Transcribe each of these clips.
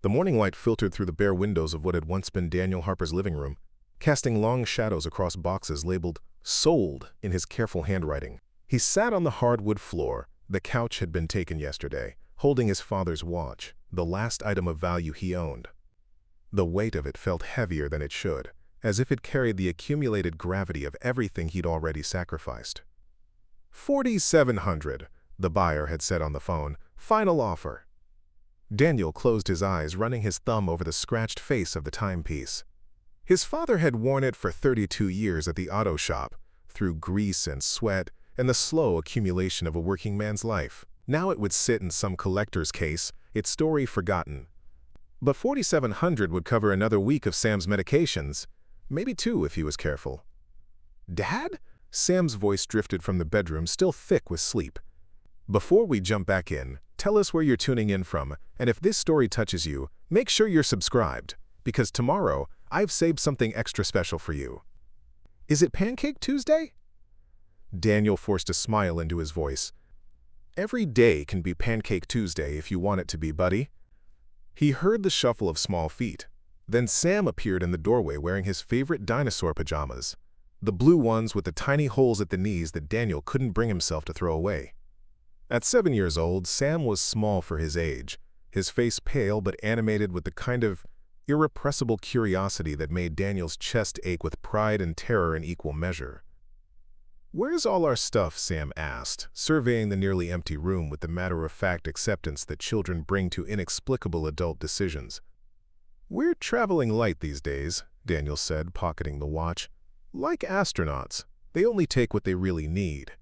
The morning light filtered through the bare windows of what had once been Daniel Harper's living room, casting long shadows across boxes labeled "Sold" in his careful handwriting. He sat on the hardwood floor. The couch had been taken yesterday, holding his father's watch, the last item of value he owned. The weight of it felt heavier than it should, as if it carried the accumulated gravity of everything he'd already sacrificed. $4,700, the buyer had said on the phone. Final offer. Daniel closed his eyes, running his thumb over the scratched face of the timepiece. His father had worn it for 32 years at the auto shop, through grease and sweat and the slow accumulation of a working man's life. Now it would sit in some collector's case, its story forgotten. But $4,700 would cover another week of Sam's medications, maybe 2 if he was careful. "Dad?" Sam's voice drifted from the bedroom, still thick with sleep. "Before we jump back in, tell us where you're tuning in from, and if this story touches you, make sure you're subscribed, because tomorrow I've saved something extra special for you." "Is it Pancake Tuesday?" Daniel forced a smile into his voice. "Every day can be Pancake Tuesday if you want it to be, buddy." He heard the shuffle of small feet. Then Sam appeared in the doorway wearing his favorite dinosaur pajamas, the blue ones with the tiny holes at the knees that Daniel couldn't bring himself to throw away. At 7 years old, Sam was small for his age, his face pale but animated with the kind of irrepressible curiosity that made Daniel's chest ache with pride and terror in equal measure. "Where's all our stuff?" Sam asked, surveying the nearly empty room with the matter-of-fact acceptance that children bring to inexplicable adult decisions. "We're traveling light these days," Daniel said, pocketing the watch. "Like astronauts, they only take what they really need."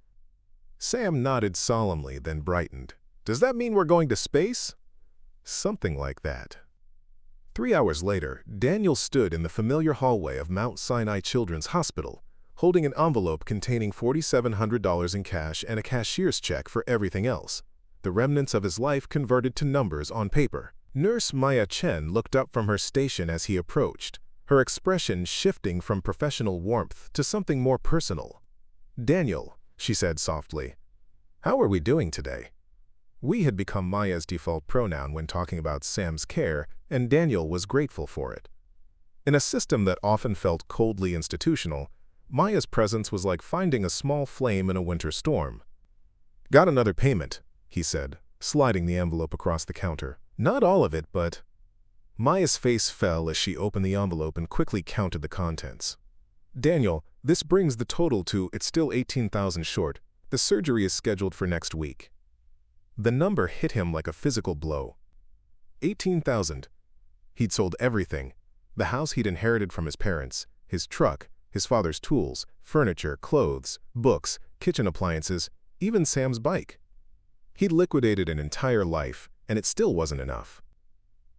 Sam nodded solemnly, then brightened. "Does that mean we're going to space?" "Something like that." 3 hours later, Daniel stood in the familiar hallway of Mount Sinai Children's Hospital, holding an envelope containing $4,700 in cash and a cashier's check for everything else, the remnants of his life converted to numbers on paper. Nurse Maya Chen looked up from her station as he approached, her expression shifting from professional warmth to something more personal. "Daniel," she said softly, "how are we doing today?" We had become Maya's default pronoun when talking about Sam's care, and Daniel was grateful for it. In a system that often felt coldly institutional, Maya's presence was like finding a small flame in a winter storm. "Got another payment," he said, sliding the envelope across the counter. "Not all of it, but—" Maya's face fell as she opened the envelope and quickly counted the contents. "Daniel, this brings the total to, it's still 18,000 short. The surgery is scheduled for next week." The number hit him like a physical blow. 18,000. He'd sold everything. The house he'd inherited from his parents, his truck, his father's tools, furniture, clothes, books, kitchen appliances, even Sam's bike. He'd liquidated an entire life, and it still wasn't enough.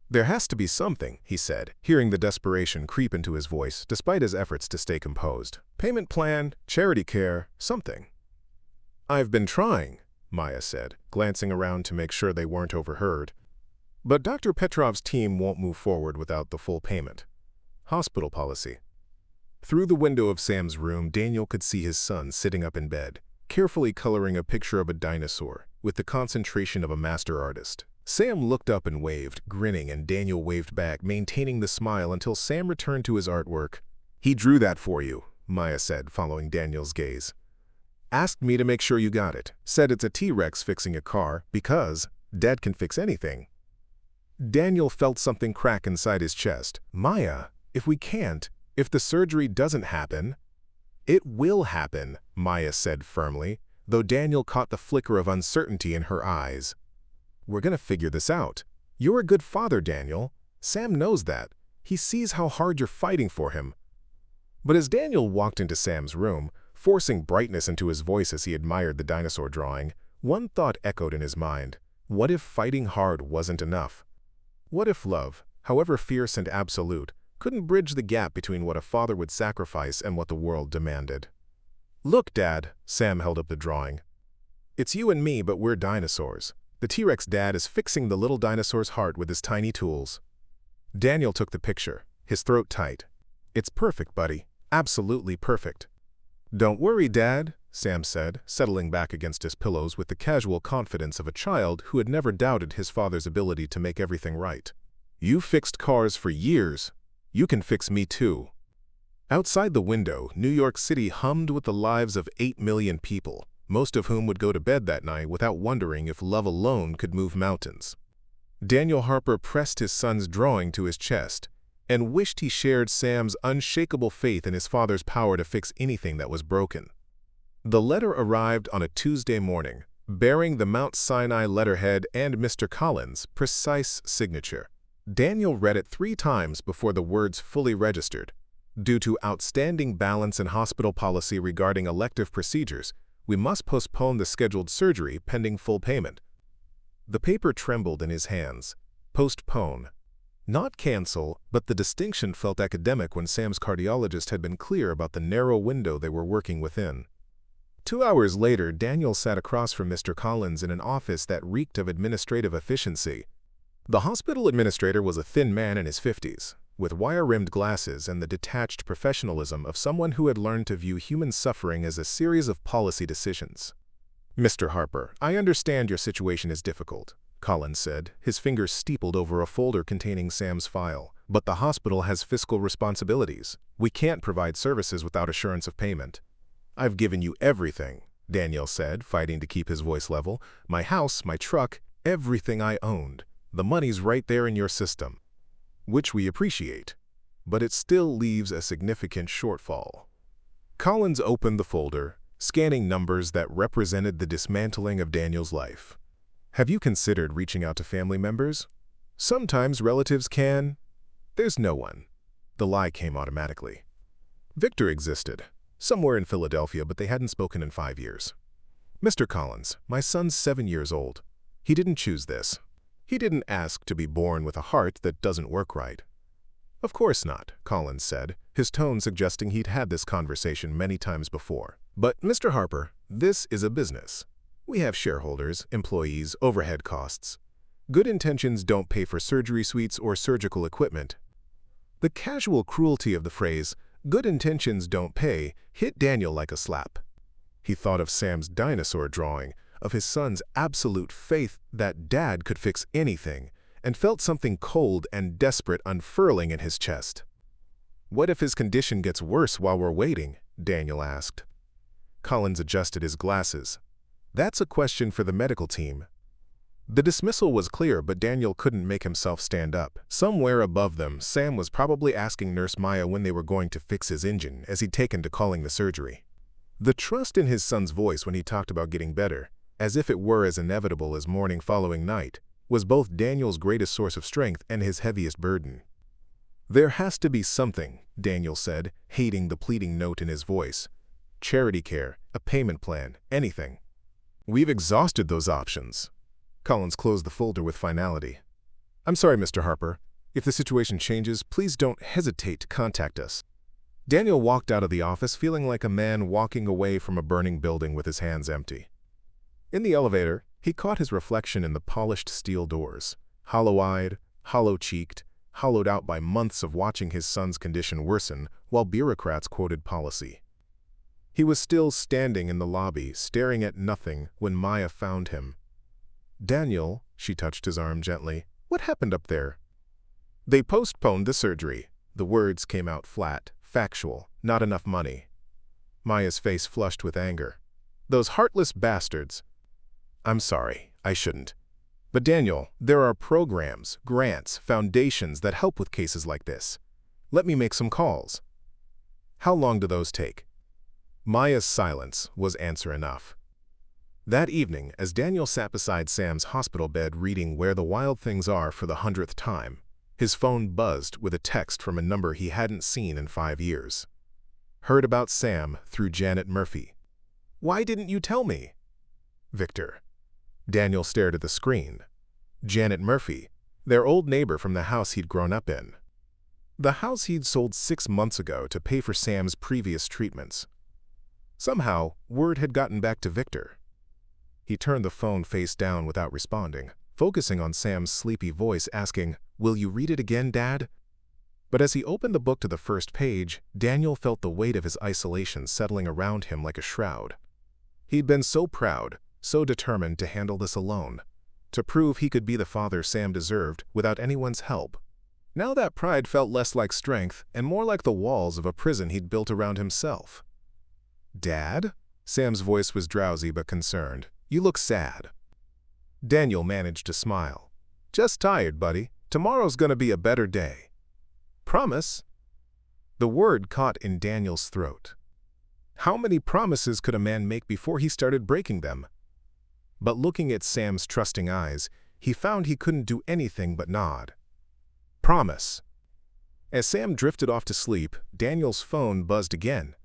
"There has to be something," he said, hearing the desperation creep into his voice despite his efforts to stay composed. "Payment plan, charity care, something." "I've been trying," Maya said, glancing around to make sure they weren't overheard. "But Dr. Petrov's team won't move forward without the full payment. Hospital policy." Through the window of Sam's room, Daniel could see his son sitting up in bed, carefully coloring a picture of a dinosaur with the concentration of a master artist. Sam looked up and waved, grinning, and Daniel waved back, maintaining the smile until Sam returned to his artwork. "He drew that for you," Maya said, following Daniel's gaze. "Asked me to make sure you got it. Said it's a T-Rex fixing a car, because Dad can fix anything." Daniel felt something crack inside his chest. "Maya, if we can't, if the surgery doesn't happen—" "It will happen," Maya said firmly, though Daniel caught the flicker of uncertainty in her eyes. "We're gonna figure this out. You're a good father, Daniel. Sam knows that. He sees how hard you're fighting for him." But as Daniel walked into Sam's room, forcing brightness into his voice as he admired the dinosaur drawing, one thought echoed in his mind. What if fighting hard wasn't enough? What if love, however fierce and absolute, couldn't bridge the gap between what a father would sacrifice and what the world demanded? "Look, Dad," Sam held up the drawing. "It's you and me, but we're dinosaurs. The T-Rex dad is fixing the little dinosaur's heart with his tiny tools." Daniel took the picture, his throat tight. "It's perfect, buddy. Absolutely perfect." "Don't worry, Dad," Sam said, settling back against his pillows with the casual confidence of a child who had never doubted his father's ability to make everything right. You fixed cars for years. You can fix me too." Outside the window, New York City hummed with the lives of 8 million people, most of whom would go to bed that night without wondering if love alone could move mountains. Daniel Harper pressed his son's drawing to his chest and wished he shared Sam's unshakable faith in his father's power to fix anything that was broken. The letter arrived on a Tuesday morning, bearing the Mount Sinai letterhead and Mr. Collins' precise signature. Daniel read it 3 times before the words fully registered. "Due to outstanding balance in hospital policy regarding elective procedures, we must postpone the scheduled surgery pending full payment." The paper trembled in his hands. Postpone. Not cancel, but the distinction felt academic when Sam's cardiologist had been clear about the narrow window they were working within. 2 hours later, Daniel sat across from Mr. Collins in an office that reeked of administrative efficiency. The hospital administrator was a thin man in his 50s, with wire-rimmed glasses and the detached professionalism of someone who had learned to view human suffering as a series of policy decisions. "Mr. Harper, I understand your situation is difficult," Collins said, his fingers steepled over a folder containing Sam's file. "But the hospital has fiscal responsibilities. We can't provide services without assurance of payment." "I've given you everything," Daniel said, fighting to keep his voice level. "My house, my truck, everything I owned. The money's right there in your system." "Which we appreciate, but it still leaves a significant shortfall." Collins opened the folder, scanning numbers that represented the dismantling of Daniel's life. "Have you considered reaching out to family members? Sometimes relatives can." "There's no one." The lie came automatically. Victor existed, somewhere in Philadelphia, but they hadn't spoken in 5 years. "Mr. Collins, my son's 7 years old. He didn't choose this. He didn't ask to be born with a heart that doesn't work right." "Of course not," Collins said, his tone suggesting he'd had this conversation many times before. "But, Mr. Harper, this is a business. We have shareholders, employees, overhead costs. Good intentions don't pay for surgery suites or surgical equipment." The casual cruelty of the phrase, "good intentions don't pay," hit Daniel like a slap. He thought of Sam's dinosaur drawing, of his son's absolute faith that Dad could fix anything, and felt something cold and desperate unfurling in his chest. "What if his condition gets worse while we're waiting?" Daniel asked. Collins adjusted his glasses. "That's a question for the medical team." The dismissal was clear, but Daniel couldn't make himself stand up. Somewhere above them, Sam was probably asking Nurse Maya when they were going to fix his engine, as he'd taken to calling the surgery. The trust in his son's voice when he talked about getting better, as if it were as inevitable as morning following night, was both Daniel's greatest source of strength and his heaviest burden. "There has to be something," Daniel said, hating the pleading note in his voice. "Charity care, a payment plan, anything." "We've exhausted those options." Collins closed the folder with finality. "I'm sorry, Mr. Harper. If the situation changes, please don't hesitate to contact us." Daniel walked out of the office feeling like a man walking away from a burning building with his hands empty. In the elevator, he caught his reflection in the polished steel doors, hollow-eyed, hollow-cheeked, hollowed out by months of watching his son's condition worsen while bureaucrats quoted policy. He was still standing in the lobby, staring at nothing, when Maya found him. "Daniel," she touched his arm gently, "what happened up there?" "They postponed the surgery." The words came out flat, factual, not enough money. Maya's face flushed with anger. "Those heartless bastards." "I'm sorry, I shouldn't. But Daniel, there are programs, grants, foundations that help with cases like this. Let me make some calls." "How long do those take?" Maya's silence was answer enough. That evening, as Daniel sat beside Sam's hospital bed reading Where the Wild Things Are for the 100th time, his phone buzzed with a text from a number he hadn't seen in 5 years. "Heard about Sam through Janet Murphy. Why didn't you tell me?" "Victor." Daniel stared at the screen. Janet Murphy, their old neighbor from the house he'd grown up in. The house he'd sold 6 months ago to pay for Sam's previous treatments. Somehow, word had gotten back to Victor. He turned the phone face down without responding, focusing on Sam's sleepy voice asking, "Will you read it again, Dad?" But as he opened the book to the first page, Daniel felt the weight of his isolation settling around him like a shroud. He'd been so proud, so determined to handle this alone, to prove he could be the father Sam deserved without anyone's help. Now that pride felt less like strength and more like the walls of a prison he'd built around himself. "Dad?" Sam's voice was drowsy but concerned. "You look sad." Daniel managed to smile. "Just tired, buddy. Tomorrow's gonna be a better day." "Promise?" The word caught in Daniel's throat. How many promises could a man make before he started breaking them? But looking at Sam's trusting eyes, he found he couldn't do anything but nod. "Promise." As Sam drifted off to sleep, Daniel's phone buzzed again.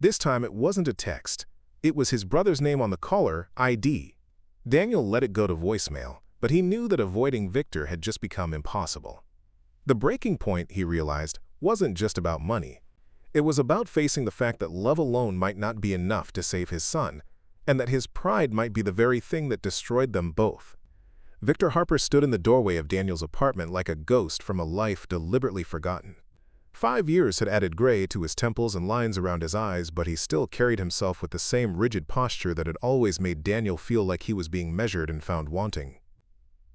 This time it wasn't a text. It was his brother's name on the caller ID. Daniel let it go to voicemail, but he knew that avoiding Victor had just become impossible. The breaking point, he realized, wasn't just about money. It was about facing the fact that love alone might not be enough to save his son, and that his pride might be the very thing that destroyed them both. Victor Harper stood in the doorway of Daniel's apartment like a ghost from a life deliberately forgotten. 5 years had added gray to his temples and lines around his eyes, but he still carried himself with the same rigid posture that had always made Daniel feel like he was being measured and found wanting.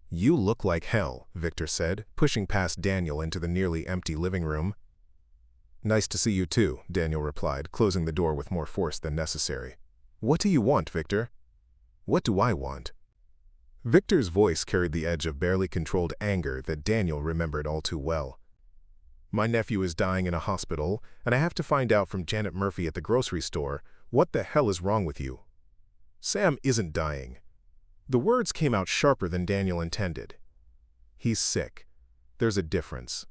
"You look like hell," Victor said, pushing past Daniel into the nearly empty living room. "Nice to see you too," Daniel replied, closing the door with more force than necessary. "What do you want, Victor?" "What do I want?" Victor's voice carried the edge of barely controlled anger that Daniel remembered all too well. "My nephew is dying in a hospital, and I have to find out from Janet Murphy at the grocery store what the hell is wrong with you." "Sam isn't dying." The words came out sharper than Daniel intended. "He's sick. There's a difference."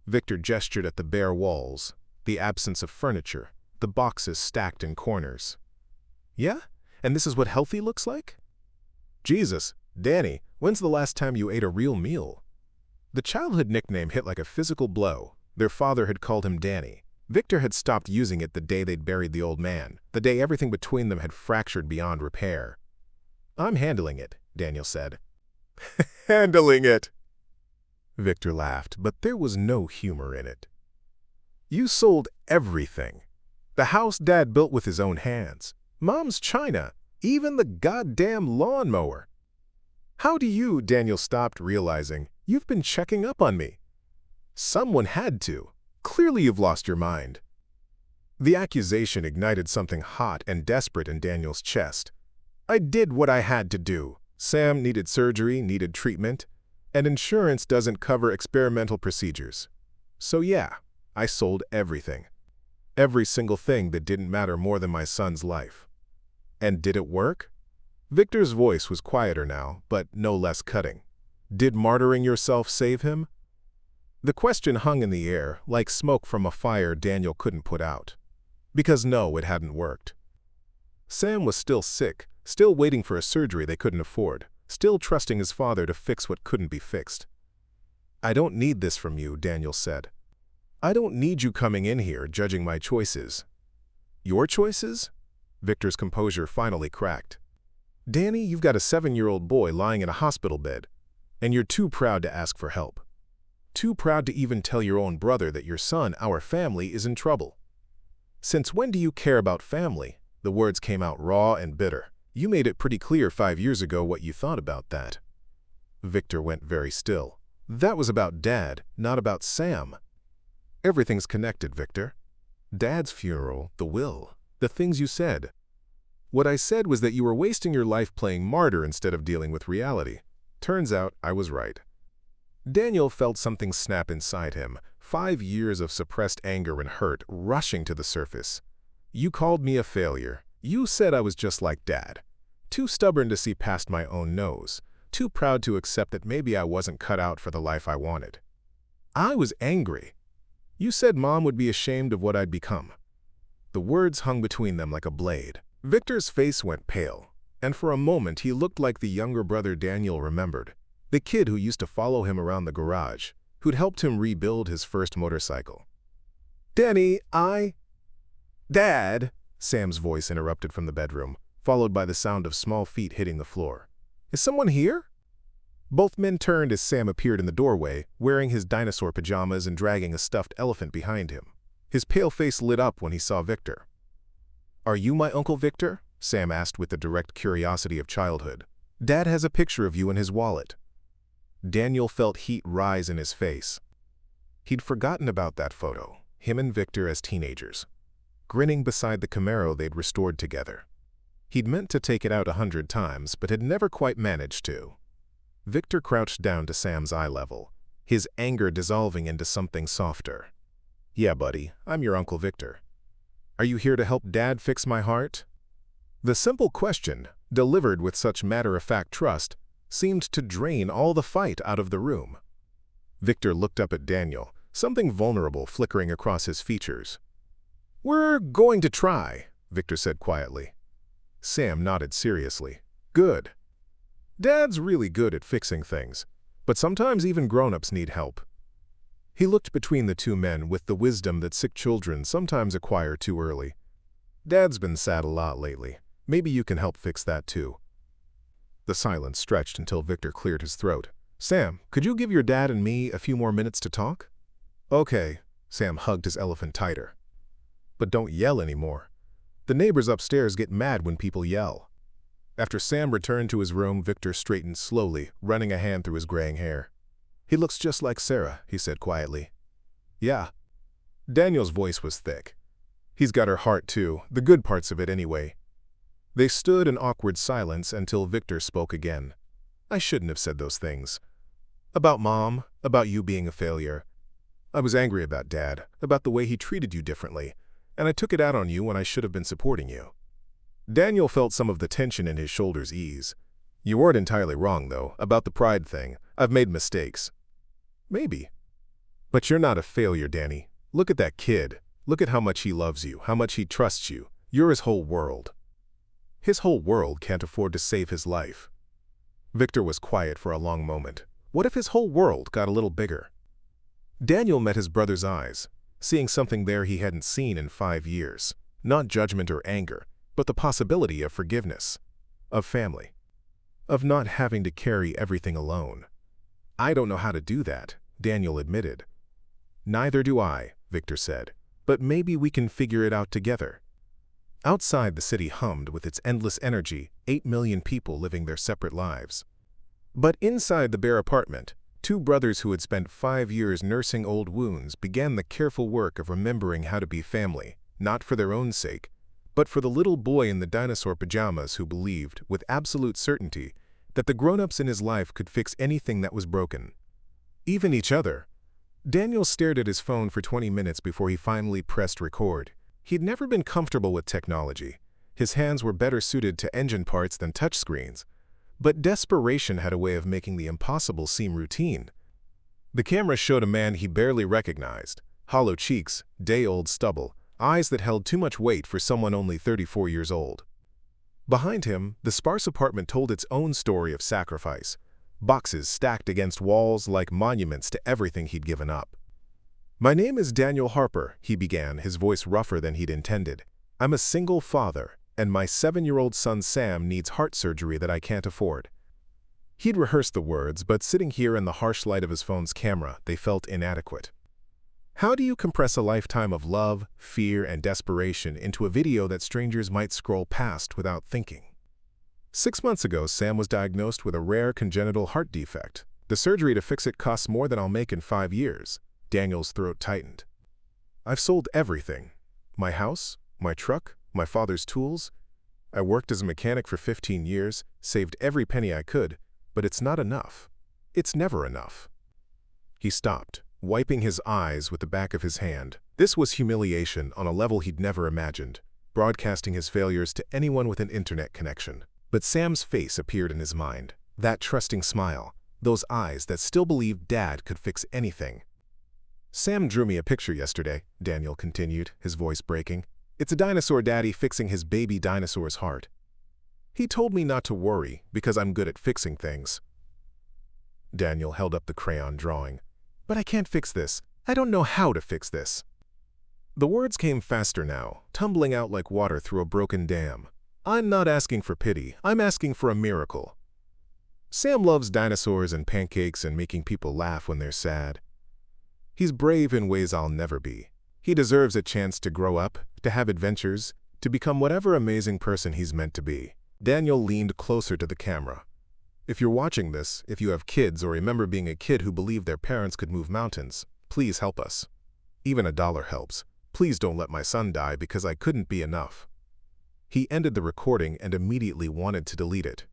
Victor gestured at the bare walls, the absence of furniture, the boxes stacked in corners. "Yeah? And this is what healthy looks like?" "Jesus, Danny, when's the last time you ate a real meal?" The childhood nickname hit like a physical blow. Their father had called him Danny. Victor had stopped using it the day they'd buried the old man, the day everything between them had fractured beyond repair. "I'm handling it," Daniel said. "Handling it?" Victor laughed, but there was no humor in it. "You sold everything. The house Dad built with his own hands, Mom's china, even the goddamn lawnmower." "How do you?" Daniel stopped, realizing, "You've been checking up on me." "Someone had to. Clearly you've lost your mind." The accusation ignited something hot and desperate in Daniel's chest. "I did what I had to do. Sam needed surgery, needed treatment, and insurance doesn't cover experimental procedures. So yeah, I sold everything. Every single thing that didn't matter more than my son's life." "And did it work?" Victor's voice was quieter now, but no less cutting. "Did martyring yourself save him?" The question hung in the air, like smoke from a fire Daniel couldn't put out. Because no, it hadn't worked. Sam was still sick, still waiting for a surgery they couldn't afford, still trusting his father to fix what couldn't be fixed. "I don't need this from you," Daniel said. "I don't need you coming in here judging my choices." "Your choices?" Victor's composure finally cracked. "Danny, you've got a 7-year-old boy lying in a hospital bed, and you're too proud to ask for help. Too proud to even tell your own brother that your son, our family, is in trouble. Since when do you care about family?" The words came out raw and bitter. "You made it pretty clear 5 years ago what you thought about that." Victor went very still. "That was about Dad, not about Sam." "Everything's connected, Victor. Dad's funeral, the will, the things you said. What I said was that you were wasting your life playing martyr instead of dealing with reality. Turns out I was right." Daniel felt something snap inside him, 5 years of suppressed anger and hurt rushing to the surface. "You called me a failure. You said I was just like Dad. Too stubborn to see past my own nose. Too proud to accept that maybe I wasn't cut out for the life I wanted. I was angry. You said Mom would be ashamed of what I'd become." The words hung between them like a blade. Victor's face went pale, and for a moment he looked like the younger brother Daniel remembered, the kid who used to follow him around the garage, who'd helped him rebuild his first motorcycle. "Danny, Dad," Sam's voice interrupted from the bedroom, followed by the sound of small feet hitting the floor. "Is someone here?" Both men turned as Sam appeared in the doorway, wearing his dinosaur pajamas and dragging a stuffed elephant behind him. His pale face lit up when he saw Victor. "Are you my Uncle Victor?" Sam asked with the direct curiosity of childhood. "Dad has a picture of you in his wallet." Daniel felt heat rise in his face. He'd forgotten about that photo, him and Victor as teenagers, grinning beside the Camaro they'd restored together. He'd meant to take it out 100 times, but had never quite managed to. Victor crouched down to Sam's eye level, his anger dissolving into something softer. "Yeah, buddy, I'm your Uncle Victor. Are you here to help Dad fix my heart?" The simple question, delivered with such matter-of-fact trust, seemed to drain all the fight out of the room. Victor looked up at Daniel, something vulnerable flickering across his features. "We're going to try," Victor said quietly. Sam nodded seriously. "Good. Dad's really good at fixing things, but sometimes even grown-ups need help." He looked between the two men with the wisdom that sick children sometimes acquire too early. "Dad's been sad a lot lately. Maybe you can help fix that too." The silence stretched until Victor cleared his throat. "Sam, could you give your dad and me a few more minutes to talk?" "Okay." Sam hugged his elephant tighter. "But don't yell anymore. The neighbors upstairs get mad when people yell." After Sam returned to his room, Victor straightened slowly, running a hand through his graying hair. "He looks just like Sarah," he said quietly. "Yeah." Daniel's voice was thick. "He's got her heart too, the good parts of it anyway." They stood in awkward silence until Victor spoke again. "I shouldn't have said those things. About Mom, about you being a failure. I was angry about Dad, about the way he treated you differently, and I took it out on you when I should have been supporting you." Daniel felt some of the tension in his shoulders ease. "You weren't entirely wrong, though, about the pride thing. I've made mistakes." "Maybe. But you're not a failure, Danny. Look at that kid. Look at how much he loves you, how much he trusts you. You're his whole world." "His whole world can't afford to save his life." Victor was quiet for a long moment. What if his whole world got a little bigger? Daniel met his brother's eyes, seeing something there he hadn't seen in 5 years. Not judgment or anger, but the possibility of forgiveness, of family, of not having to carry everything alone. "I don't know how to do that," Daniel admitted. "Neither do I," Victor said, "but maybe we can figure it out together." Outside, the city hummed with its endless energy, 8 million people living their separate lives. But inside the bare apartment, two brothers who had spent 5 years nursing old wounds began the careful work of remembering how to be family, not for their own sake, but for the little boy in the dinosaur pajamas who believed, with absolute certainty, that the grown-ups in his life could fix anything that was broken. Even each other. Daniel stared at his phone for 20 minutes before he finally pressed record. He'd never been comfortable with technology. His hands were better suited to engine parts than touchscreens. But desperation had a way of making the impossible seem routine. The camera showed a man he barely recognized. Hollow cheeks, day-old stubble, eyes that held too much weight for someone only 34 years old. Behind him, the sparse apartment told its own story of sacrifice. Boxes stacked against walls like monuments to everything he'd given up. "My name is Daniel Harper," he began, his voice rougher than he'd intended. "I'm a single father, and my 7-year-old son Sam needs heart surgery that I can't afford." He'd rehearsed the words, but sitting here in the harsh light of his phone's camera, they felt inadequate. How do you compress a lifetime of love, fear, and desperation into a video that strangers might scroll past without thinking? 6 months ago, Sam was diagnosed with a rare congenital heart defect. The surgery to fix it costs more than I'll make in 5 years. Daniel's throat tightened. "I've sold everything. My house, my truck, my father's tools. I worked as a mechanic for 15 years, saved every penny I could, but it's not enough. It's never enough." He stopped, wiping his eyes with the back of his hand. This was humiliation on a level he'd never imagined, broadcasting his failures to anyone with an internet connection. But Sam's face appeared in his mind. That trusting smile, those eyes that still believed Dad could fix anything. "Sam drew me a picture yesterday," Daniel continued, his voice breaking. "It's a dinosaur daddy fixing his baby dinosaur's heart. He told me not to worry because I'm good at fixing things." Daniel held up the crayon drawing. "But I can't fix this. I don't know how to fix this." The words came faster now, tumbling out like water through a broken dam. "I'm not asking for pity. I'm asking for a miracle. Sam loves dinosaurs and pancakes and making people laugh when they're sad. He's brave in ways I'll never be. He deserves a chance to grow up, to have adventures, to become whatever amazing person he's meant to be." Daniel leaned closer to the camera. "If you're watching this, if you have kids or remember being a kid who believed their parents could move mountains, Please help us. Even $1 helps. Please don't let my son die because I couldn't be enough." He ended the recording and immediately wanted to delete it.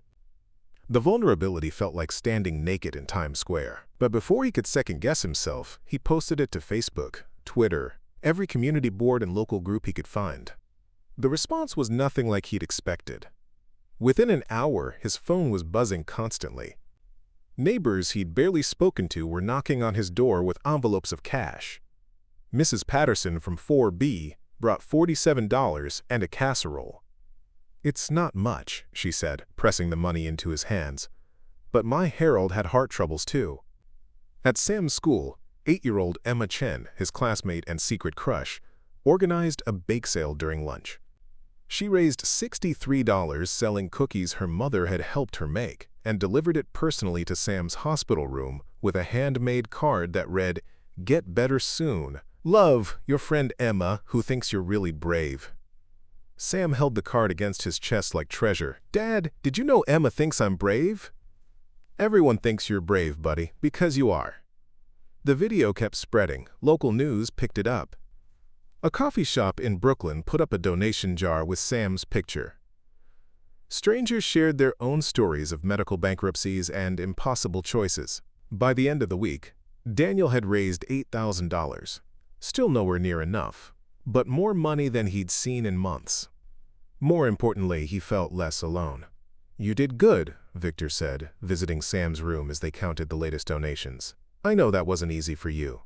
The vulnerability felt like standing naked in Times Square. But before he could second-guess himself, he posted it to Facebook, Twitter, every community board and local group he could find. The response was nothing like he'd expected. Within an hour, his phone was buzzing constantly. Neighbors he'd barely spoken to were knocking on his door with envelopes of cash. Mrs. Patterson from 4B brought $47 and a casserole. "It's not much," she said, pressing the money into his hands. "But my Harold had heart troubles too." At Sam's school, 8-year-old Emma Chen, his classmate and secret crush, organized a bake sale during lunch. She raised $63 selling cookies her mother had helped her make and delivered it personally to Sam's hospital room with a handmade card that read, "Get better soon. Love, your friend Emma, who thinks you're really brave." Sam held the card against his chest like treasure. "Dad, did you know Emma thinks I'm brave?" "Everyone thinks you're brave, buddy, because you are." The video kept spreading. Local news picked it up. A coffee shop in Brooklyn put up a donation jar with Sam's picture. Strangers shared their own stories of medical bankruptcies and impossible choices. By the end of the week, Daniel had raised $8,000. Still nowhere near enough, but more money than he'd seen in months. More importantly, he felt less alone. "You did good," Victor said, visiting Sam's room as they counted the latest donations. "I know that wasn't easy for you."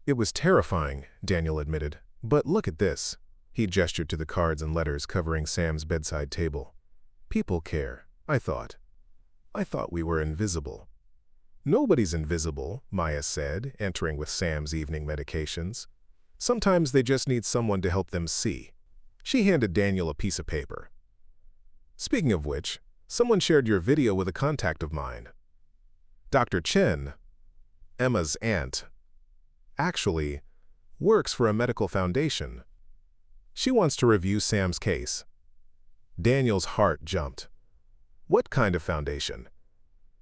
"It was terrifying," Daniel admitted. "But look at this." He gestured to the cards and letters covering Sam's bedside table. "People care, I thought. I thought we were invisible." "Nobody's invisible," Maya said, entering with Sam's evening medications. "Sometimes they just need someone to help them see." She handed Daniel a piece of paper. "Speaking of which, someone shared your video with a contact of mine. Dr. Chen, Emma's aunt, actually works for a medical foundation. She wants to review Sam's case." Daniel's heart jumped. "What kind of foundation?"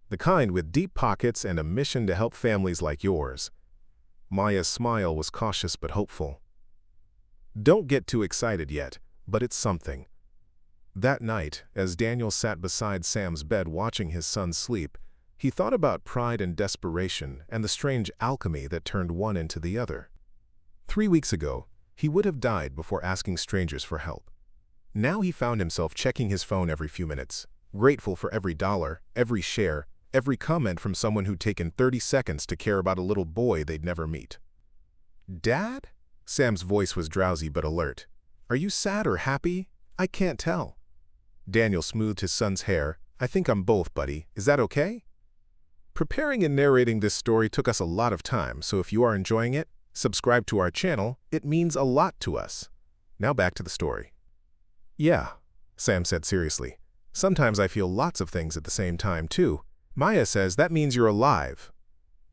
"The kind with deep pockets and a mission to help families like yours." Maya's smile was cautious but hopeful. "Don't get too excited yet, but it's something." That night, as Daniel sat beside Sam's bed watching his son sleep, he thought about pride and desperation and the strange alchemy that turned one into the other. 3 weeks ago, he would have died before asking strangers for help. Now he found himself checking his phone every few minutes, grateful for every dollar, every share, every comment from someone who'd taken 30 seconds to care about a little boy they'd never meet. "Dad?" Sam's voice was drowsy but alert. "Are you sad or happy? I can't tell." Daniel smoothed his son's hair. "I think I'm both, buddy. Is that okay?" Preparing and narrating this story took us a lot of time, so if you are enjoying it, subscribe to our channel. It means a lot to us. Now back to the story. "Yeah," Sam said seriously. "Sometimes I feel lots of things at the same time, too. Maya says that means you're alive."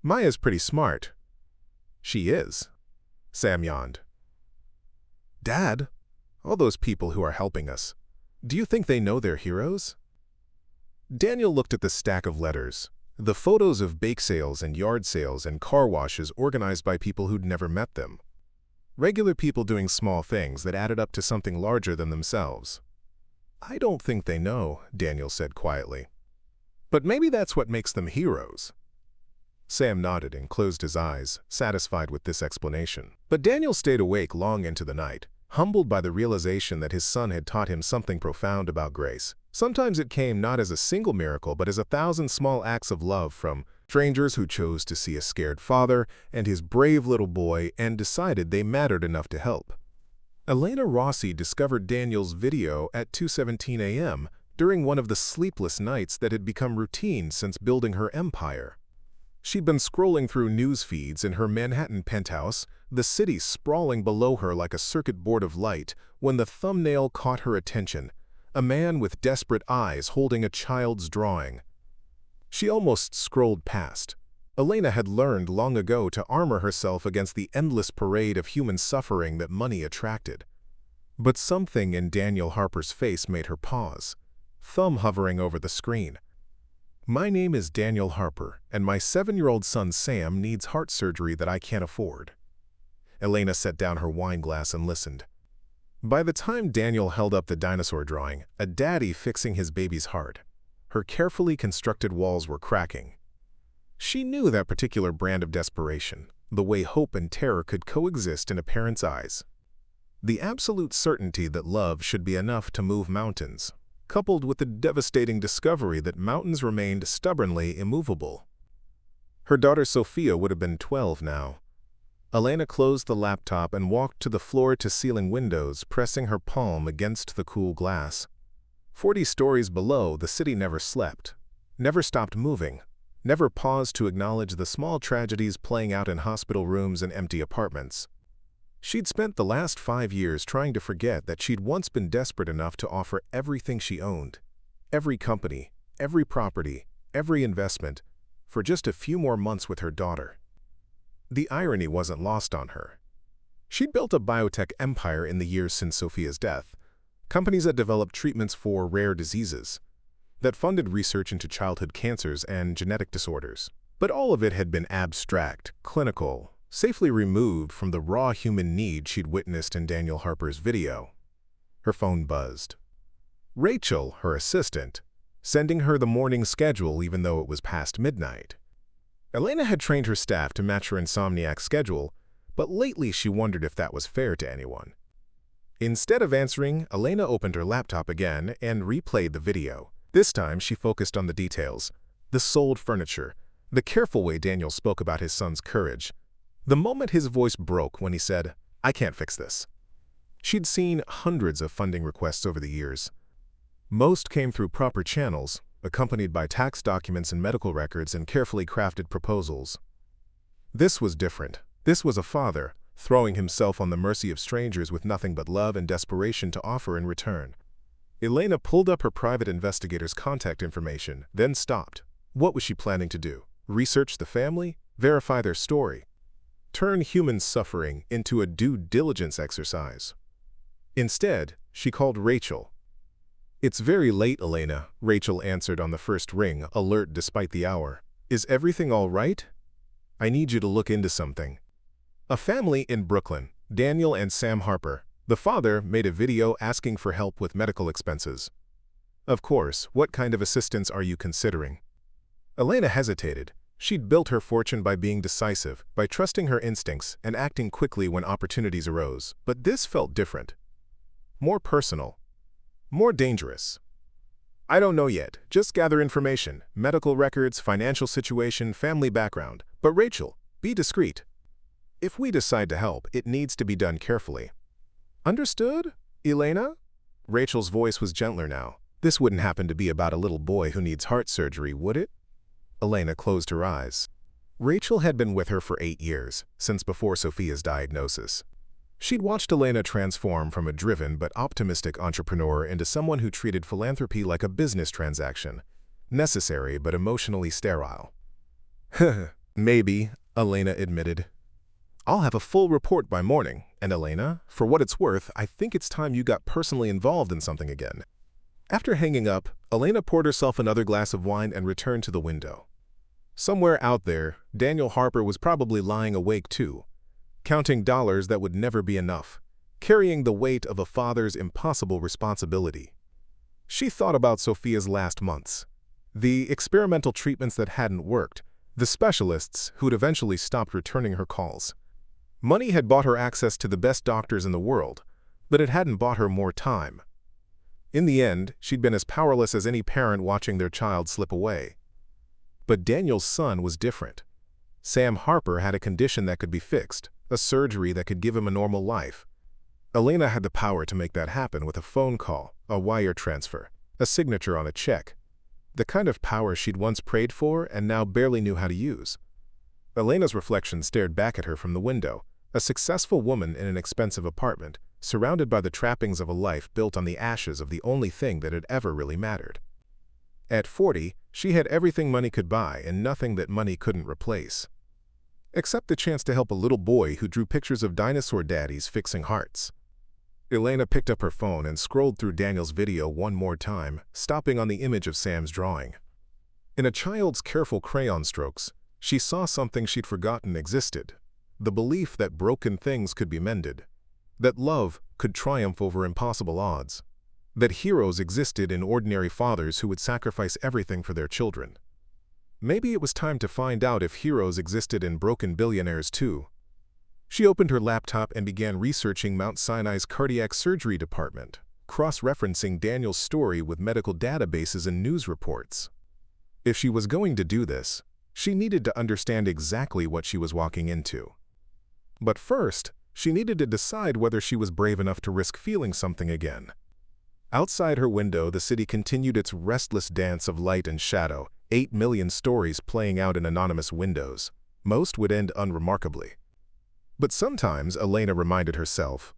"Maya's pretty smart." "She is." Sam yawned. "Dad, all those people who are helping us, do you think they know they're heroes?" Daniel looked at the stack of letters, the photos of bake sales and yard sales and car washes organized by people who'd never met them. Regular people doing small things that added up to something larger than themselves. "I don't think they know," Daniel said quietly. "But maybe that's what makes them heroes." Sam nodded and closed his eyes, satisfied with this explanation. But Daniel stayed awake long into the night, humbled by the realization that his son had taught him something profound about grace. Sometimes it came not as a single miracle, but as 1,000 small acts of love from strangers who chose to see a scared father and his brave little boy and decided they mattered enough to help. Elena Rossi discovered Daniel's video at 2:17 a.m. during one of the sleepless nights that had become routine since building her empire. She'd been scrolling through news feeds in her Manhattan penthouse, the city sprawling below her like a circuit board of light, when the thumbnail caught her attention, a man with desperate eyes holding a child's drawing. She almost scrolled past. Elena had learned long ago to armor herself against the endless parade of human suffering that money attracted. But something in Daniel Harper's face made her pause, thumb hovering over the screen. My name is Daniel Harper, and my 7-year-old son Sam needs heart surgery that I can't afford. Elena set down her wine glass and listened. By the time Daniel held up the dinosaur drawing, a daddy fixing his baby's heart, her carefully constructed walls were cracking. She knew that particular brand of desperation, the way hope and terror could coexist in a parent's eyes. The absolute certainty that love should be enough to move mountains, coupled with the devastating discovery that mountains remained stubbornly immovable. Her daughter Sophia would have been 12 now. Elena closed the laptop and walked to the floor-to-ceiling windows, pressing her palm against the cool glass. 40 stories below, the city never slept, never stopped moving, never paused to acknowledge the small tragedies playing out in hospital rooms and empty apartments. She'd spent the last 5 years trying to forget that she'd once been desperate enough to offer everything she owned, every company, every property, every investment, for just a few more months with her daughter. The irony wasn't lost on her. She'd built a biotech empire in the years since Sophia's death, companies that developed treatments for rare diseases, that funded research into childhood cancers and genetic disorders. But all of it had been abstract, clinical, safely removed from the raw human need she'd witnessed in Daniel Harper's video. Her phone buzzed. Rachel, her assistant, sending her the morning schedule even though it was past midnight. Elena had trained her staff to match her insomniac schedule, but lately she wondered if that was fair to anyone. Instead of answering, Elena opened her laptop again and replayed the video. This time she focused on the details, the sold furniture, the careful way Daniel spoke about his son's courage. The moment his voice broke when he said, "I can't fix this." She'd seen hundreds of funding requests over the years. Most came through proper channels, accompanied by tax documents and medical records and carefully crafted proposals. This was different. This was a father, throwing himself on the mercy of strangers with nothing but love and desperation to offer in return. Elena pulled up her private investigator's contact information, then stopped. What was she planning to do? Research the family? Verify their story? Turn human suffering into a due diligence exercise? Instead, she called Rachel. "It's very late, Elena," Rachel answered on the first ring, alert despite the hour. "Is everything all right? I need you to look into something." A family in Brooklyn, Daniel and Sam Harper. The father made a video asking for help with medical expenses. Of course, what kind of assistance are you considering? Elena hesitated. She'd built her fortune by being decisive, by trusting her instincts and acting quickly when opportunities arose. But this felt different. More personal. More dangerous. "I don't know yet. Just gather information, medical records, financial situation, family background. But Rachel, be discreet. If we decide to help, it needs to be done carefully." "Understood, Elena?" Rachel's voice was gentler now. "This wouldn't happen to be about a little boy who needs heart surgery, would it?" Elena closed her eyes. Rachel had been with her for 8 years, since before Sophia's diagnosis. She'd watched Elena transform from a driven but optimistic entrepreneur into someone who treated philanthropy like a business transaction, necessary but emotionally sterile. "Maybe," Elena admitted. "I'll have a full report by morning, and Elena, for what it's worth, I think it's time you got personally involved in something again." After hanging up, Elena poured herself another glass of wine and returned to the window. Somewhere out there, Daniel Harper was probably lying awake too, counting dollars that would never be enough, carrying the weight of a father's impossible responsibility. She thought about Sophia's last months, the experimental treatments that hadn't worked, the specialists who'd eventually stopped returning her calls. Money had bought her access to the best doctors in the world, but it hadn't bought her more time. In the end, she'd been as powerless as any parent watching their child slip away. But Daniel's son was different. Sam Harper had a condition that could be fixed, a surgery that could give him a normal life. Elena had the power to make that happen with a phone call, a wire transfer, a signature on a check. The kind of power she'd once prayed for and now barely knew how to use. Elena's reflection stared back at her from the window, a successful woman in an expensive apartment, surrounded by the trappings of a life built on the ashes of the only thing that had ever really mattered. At 40, she had everything money could buy and nothing that money couldn't replace. Except the chance to help a little boy who drew pictures of dinosaur daddies fixing hearts. Elena picked up her phone and scrolled through Daniel's video one more time, stopping on the image of Sam's drawing. In a child's careful crayon strokes, she saw something she'd forgotten existed, the belief that broken things could be mended, that love could triumph over impossible odds, that heroes existed in ordinary fathers who would sacrifice everything for their children. Maybe it was time to find out if heroes existed in broken billionaires too. She opened her laptop and began researching Mount Sinai's cardiac surgery department, cross-referencing Daniel's story with medical databases and news reports. If she was going to do this, she needed to understand exactly what she was walking into. But first, she needed to decide whether she was brave enough to risk feeling something again. Outside her window, the city continued its restless dance of light and shadow, 8 million stories playing out in anonymous windows. Most would end unremarkably. But sometimes, Elena reminded herself,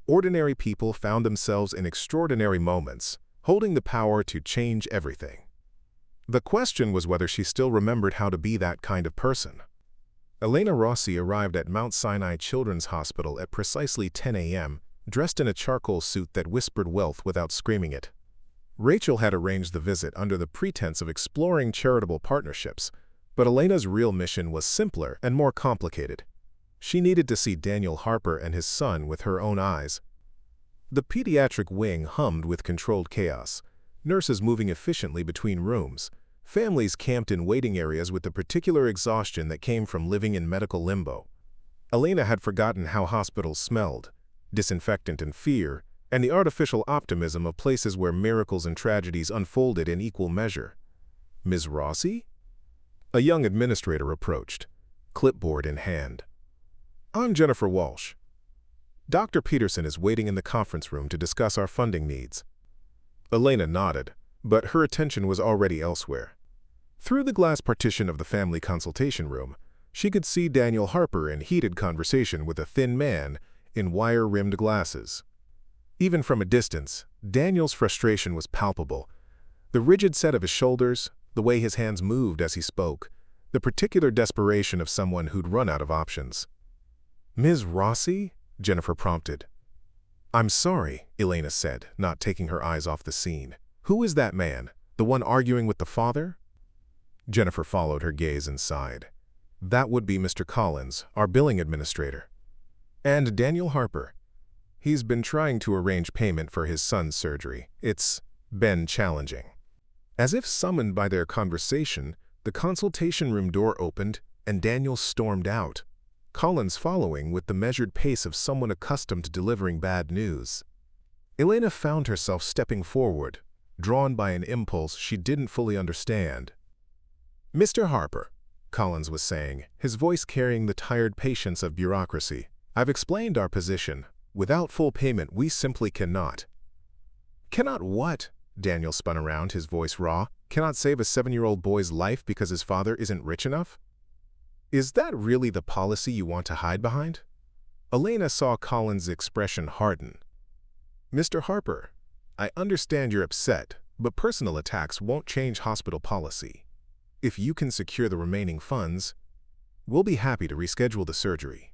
ordinary people found themselves in extraordinary moments, holding the power to change everything. The question was whether she still remembered how to be that kind of person. Elena Rossi arrived at Mount Sinai Children's Hospital at precisely 10 a.m., dressed in a charcoal suit that whispered wealth without screaming it. Rachel had arranged the visit under the pretense of exploring charitable partnerships, but Elena's real mission was simpler and more complicated. She needed to see Daniel Harper and his son with her own eyes. The pediatric wing hummed with controlled chaos, nurses moving efficiently between rooms, families camped in waiting areas with the particular exhaustion that came from living in medical limbo. Elena had forgotten how hospitals smelled, disinfectant and fear, and the artificial optimism of places where miracles and tragedies unfolded in equal measure. "Ms. Rossi?" A young administrator approached, clipboard in hand. "I'm Jennifer Walsh. Dr. Peterson is waiting in the conference room to discuss our funding needs." Elena nodded, but her attention was already elsewhere. Through the glass partition of the family consultation room, she could see Daniel Harper in heated conversation with a thin man in wire-rimmed glasses. Even from a distance, Daniel's frustration was palpable. The rigid set of his shoulders, the way his hands moved as he spoke, the particular desperation of someone who'd run out of options. "Ms. Rossi?" Jennifer prompted. "I'm sorry," Elena said, not taking her eyes off the scene. "Who is that man? The one arguing with the father?" Jennifer followed her gaze and sighed. "That would be Mr. Collins, our billing administrator. And Daniel Harper. He's been trying to arrange payment for his son's surgery. It's been challenging." As if summoned by their conversation, the consultation room door opened and Daniel stormed out, Collins following with the measured pace of someone accustomed to delivering bad news. Elena found herself stepping forward, drawn by an impulse she didn't fully understand. "Mr. Harper," Collins was saying, his voice carrying the tired patience of bureaucracy, "I've explained our position. Without full payment, we simply cannot." "Cannot what?" Daniel spun around, his voice raw. "Cannot save a 7-year-old boy's life because his father isn't rich enough? Is that really the policy you want to hide behind?" Elena saw Collins' expression harden. "Mr. Harper, I understand you're upset, but personal attacks won't change hospital policy. If you can secure the remaining funds, we'll be happy to reschedule the surgery."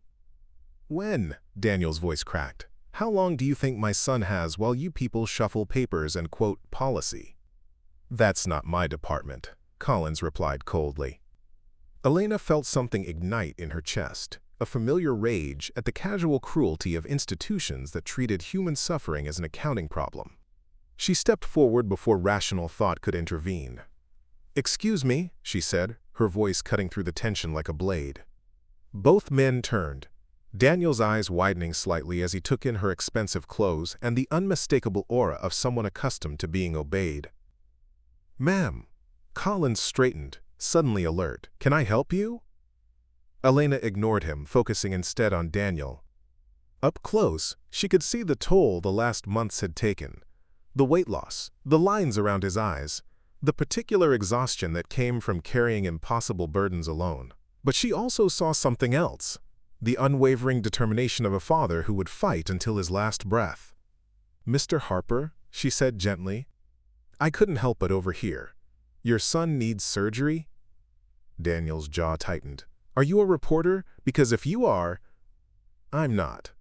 "When?" Daniel's voice cracked. "How long do you think my son has while you people shuffle papers and quote policy?" "That's not my department," Collins replied coldly. Elena felt something ignite in her chest, a familiar rage at the casual cruelty of institutions that treated human suffering as an accounting problem. She stepped forward before rational thought could intervene. "Excuse me," she said, her voice cutting through the tension like a blade. Both men turned, Daniel's eyes widening slightly as he took in her expensive clothes and the unmistakable aura of someone accustomed to being obeyed. "Ma'am." Collins straightened, suddenly alert. "Can I help you?" Elena ignored him, focusing instead on Daniel. Up close, she could see the toll the last months had taken. The weight loss, the lines around his eyes, the particular exhaustion that came from carrying impossible burdens alone. But she also saw something else. The unwavering determination of a father who would fight until his last breath. "Mr. Harper," she said gently, "I couldn't help but overhear. Your son needs surgery?" Daniel's jaw tightened. "Are you a reporter? Because if you are..." "I'm not."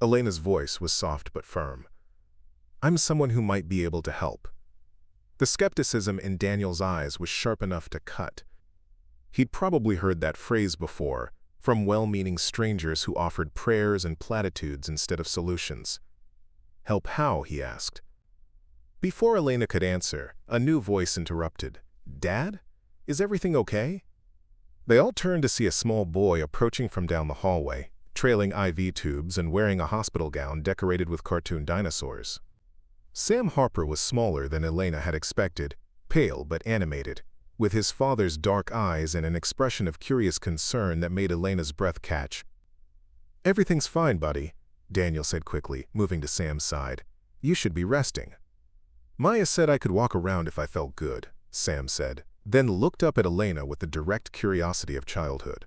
Elena's voice was soft but firm. "I'm someone who might be able to help." The skepticism in Daniel's eyes was sharp enough to cut. He'd probably heard that phrase before, from well-meaning strangers who offered prayers and platitudes instead of solutions. "Help how?" he asked. Before Elena could answer, a new voice interrupted. "Dad? Is everything okay?" They all turned to see a small boy approaching from down the hallway, trailing IV tubes and wearing a hospital gown decorated with cartoon dinosaurs. Sam Harper was smaller than Elena had expected, pale but animated, with his father's dark eyes and an expression of curious concern that made Elena's breath catch. "Everything's fine, buddy," Daniel said quickly, moving to Sam's side. "You should be resting." "Maya said I could walk around if I felt good," Sam said, then looked up at Elena with the direct curiosity of childhood.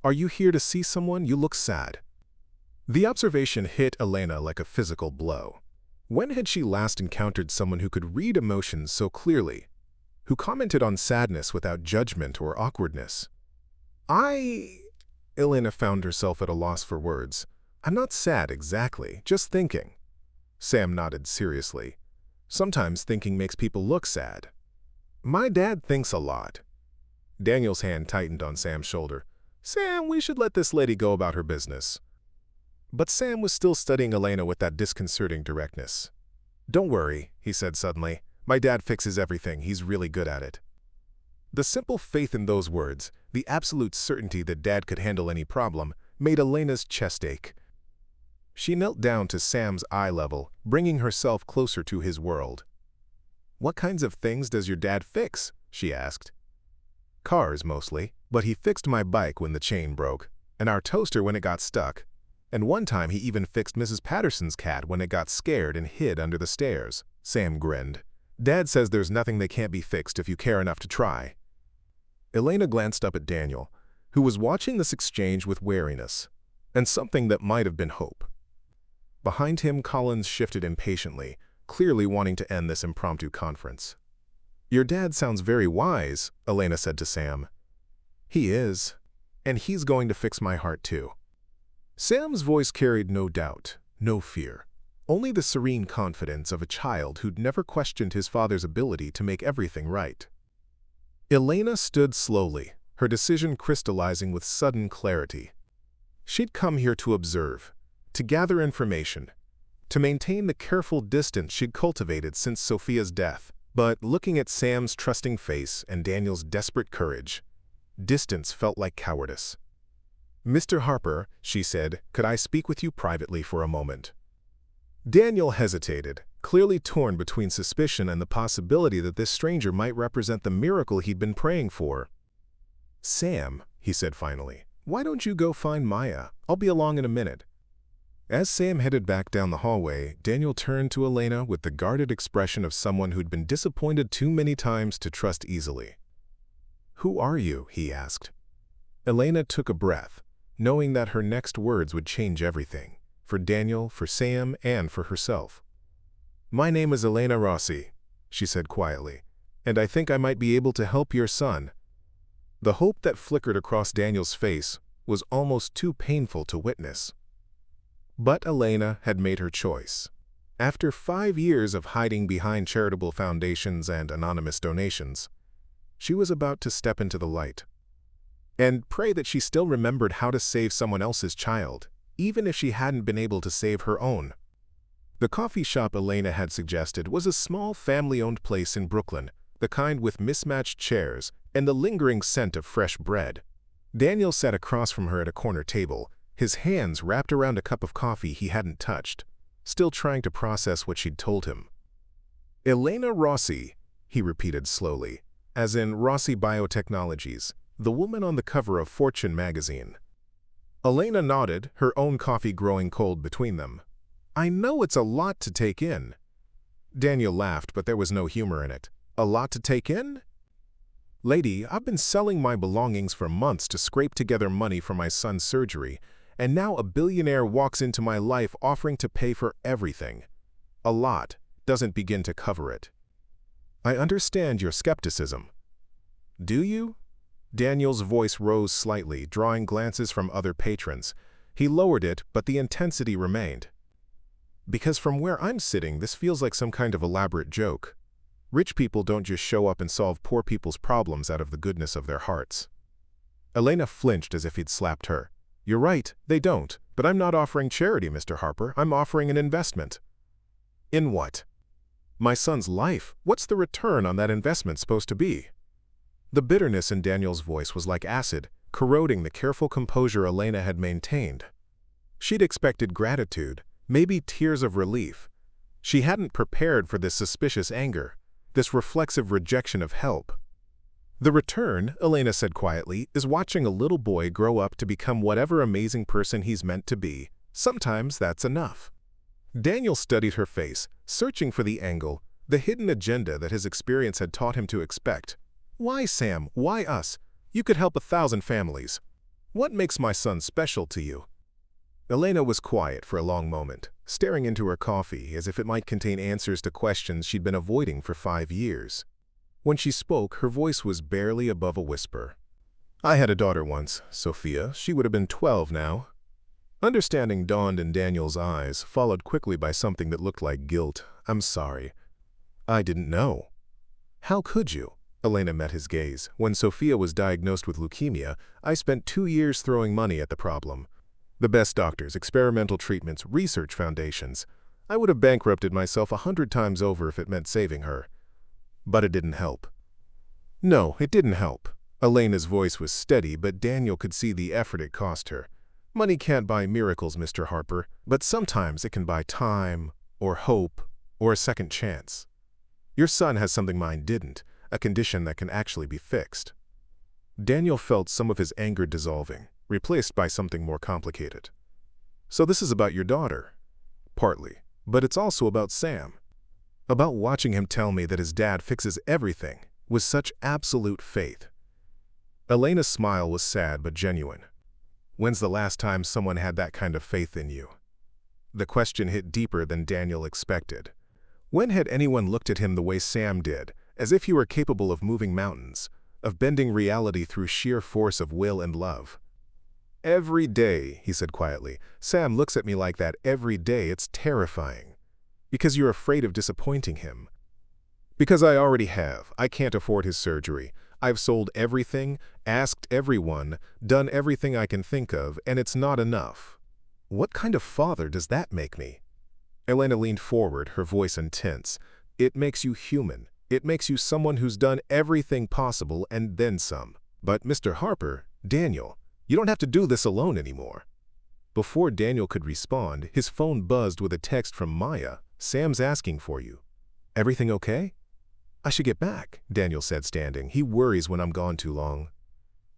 "Are you here to see someone? You look sad." The observation hit Elena like a physical blow. When had she last encountered someone who could read emotions so clearly, who commented on sadness without judgment or awkwardness? Elena found herself at a loss for words. "I'm not sad exactly, just thinking." Sam nodded seriously. "Sometimes thinking makes people look sad." "My dad thinks a lot." Daniel's hand tightened on Sam's shoulder. "Sam, we should let this lady go about her business." But Sam was still studying Elena with that disconcerting directness. "Don't worry," he said suddenly. "My dad fixes everything. He's really good at it." The simple faith in those words, the absolute certainty that Dad could handle any problem, made Elena's chest ache. She knelt down to Sam's eye level, bringing herself closer to his world. "What kinds of things does your dad fix?" she asked. "Cars, mostly, but he fixed my bike when the chain broke, and our toaster when it got stuck. And one time he even fixed Mrs. Patterson's cat when it got scared and hid under the stairs." Sam grinned. "Dad says there's nothing that can't be fixed if you care enough to try." Elena glanced up at Daniel, who was watching this exchange with wariness, and something that might have been hope. Behind him, Collins shifted impatiently, clearly wanting to end this impromptu conference. "Your dad sounds very wise," Elena said to Sam. "He is, and he's going to fix my heart too." Sam's voice carried no doubt, no fear, only the serene confidence of a child who'd never questioned his father's ability to make everything right. Elena stood slowly, her decision crystallizing with sudden clarity. She'd come here to observe, to gather information, to maintain the careful distance she'd cultivated since Sophia's death. But looking at Sam's trusting face and Daniel's desperate courage, distance felt like cowardice. "Mr. Harper," she said, "could I speak with you privately for a moment?" Daniel hesitated, clearly torn between suspicion and the possibility that this stranger might represent the miracle he'd been praying for. "Sam," he said finally, "why don't you go find Maya? I'll be along in a minute." As Sam headed back down the hallway, Daniel turned to Elena with the guarded expression of someone who'd been disappointed too many times to trust easily. "Who are you?" he asked. Elena took a breath, knowing that her next words would change everything, for Daniel, for Sam, and for herself. "My name is Elena Rossi," she said quietly, "and I think I might be able to help your son." The hope that flickered across Daniel's face was almost too painful to witness. But Elena had made her choice. After 5 years of hiding behind charitable foundations and anonymous donations, she was about to step into the light. And pray that she still remembered how to save someone else's child, even if she hadn't been able to save her own. The coffee shop Elena had suggested was a small family-owned place in Brooklyn, the kind with mismatched chairs and the lingering scent of fresh bread. Daniel sat across from her at a corner table, his hands wrapped around a cup of coffee he hadn't touched, still trying to process what she'd told him. "Elena Rossi," he repeated slowly, as in Rossi Biotechnologies, the woman on the cover of Fortune magazine. Elena nodded, her own coffee growing cold between them. "I know it's a lot to take in." Daniel laughed, but there was no humor in it. "A lot to take in?" "Lady, I've been selling my belongings for months to scrape together money for my son's surgery, and now a billionaire walks into my life offering to pay for everything. A lot doesn't begin to cover it." "I understand your skepticism." "Do you?" Daniel's voice rose slightly, drawing glances from other patrons. He lowered it, but the intensity remained. "Because from where I'm sitting, this feels like some kind of elaborate joke." Rich people don't just show up and solve poor people's problems out of the goodness of their hearts. Elena flinched as if he'd slapped her. You're right, they don't. But I'm not offering charity, Mr. Harper. I'm offering an investment. In what? My son's life. What's the return on that investment supposed to be? The bitterness in Daniel's voice was like acid, corroding the careful composure Elena had maintained. She'd expected gratitude, maybe tears of relief. She hadn't prepared for this suspicious anger, this reflexive rejection of help. The return, Elena said quietly, is watching a little boy grow up to become whatever amazing person he's meant to be. Sometimes that's enough. Daniel studied her face, searching for the angle, the hidden agenda that his experience had taught him to expect. Why, Sam? Why us? You could help 1,000 families. What makes my son special to you? Elena was quiet for a long moment, staring into her coffee as if it might contain answers to questions she'd been avoiding for 5 years. When she spoke, her voice was barely above a whisper. I had a daughter once, Sophia. She would have been 12 now. Understanding dawned in Daniel's eyes, followed quickly by something that looked like guilt. I'm sorry. I didn't know. How could you? Elena met his gaze. When Sophia was diagnosed with leukemia, I spent 2 years throwing money at the problem. The best doctors, experimental treatments, research foundations. I would have bankrupted myself 100 times over if it meant saving her. But it didn't help. No, it didn't help. Elena's voice was steady, but Daniel could see the effort it cost her. Money can't buy miracles, Mr. Harper, but sometimes it can buy time, or hope, or a second chance. Your son has something mine didn't, a condition that can actually be fixed. Daniel felt some of his anger dissolving, replaced by something more complicated. So this is about your daughter. Partly, but it's also about Sam. About watching him tell me that his dad fixes everything with such absolute faith. Elena's smile was sad but genuine. When's the last time someone had that kind of faith in you? The question hit deeper than Daniel expected. When had anyone looked at him the way Sam did, as if he were capable of moving mountains, of bending reality through sheer force of will and love? Every day, he said quietly. Sam looks at me like that every day. It's terrifying. Because you're afraid of disappointing him. Because I already have. I can't afford his surgery. I've sold everything, asked everyone, done everything I can think of, and it's not enough. What kind of father does that make me? Elena leaned forward, her voice intense. It makes you human. It makes you someone who's done everything possible and then some. But Mr. Harper, Daniel, you don't have to do this alone anymore. Before Daniel could respond, his phone buzzed with a text from Maya. Sam's asking for you. Everything okay? I should get back, Daniel said, standing. He worries when I'm gone too long.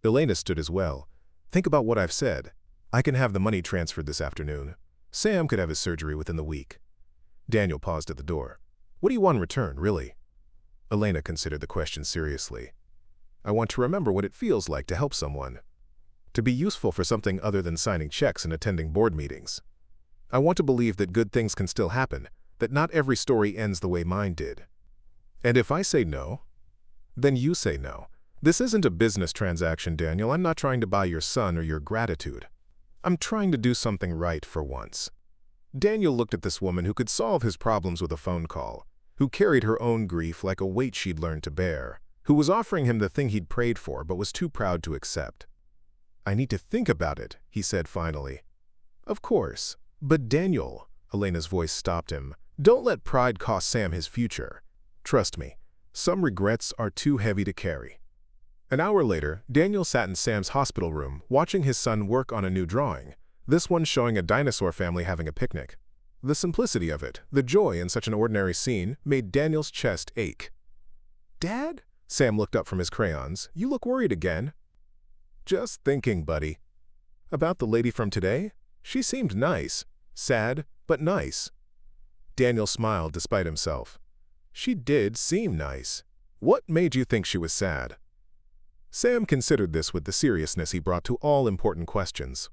Elena stood as well. Think about what I've said. I can have the money transferred this afternoon. Sam could have his surgery within the week. Daniel paused at the door. What do you want in return, really? Elena considered the question seriously. I want to remember what it feels like to help someone. To be useful for something other than signing checks and attending board meetings. I want to believe that good things can still happen, that not every story ends the way mine did. And if I say no, then you say no. This isn't a business transaction, Daniel. I'm not trying to buy your son or your gratitude. I'm trying to do something right for once. Daniel looked at this woman who could solve his problems with a phone call, who carried her own grief like a weight she'd learned to bear, who was offering him the thing he'd prayed for but was too proud to accept. I need to think about it, he said finally. Of course. But Daniel, Elena's voice stopped him, don't let pride cost Sam his future. Trust me, some regrets are too heavy to carry. An hour later, Daniel sat in Sam's hospital room, watching his son work on a new drawing, this one showing a dinosaur family having a picnic. The simplicity of it, the joy in such an ordinary scene, made Daniel's chest ache. Dad? Sam looked up from his crayons. You look worried again. Just thinking, buddy. About the lady from today? She seemed nice. Sad, but nice. Daniel smiled despite himself. She did seem nice. What made you think she was sad? Sam considered this with the seriousness he brought to all important questions.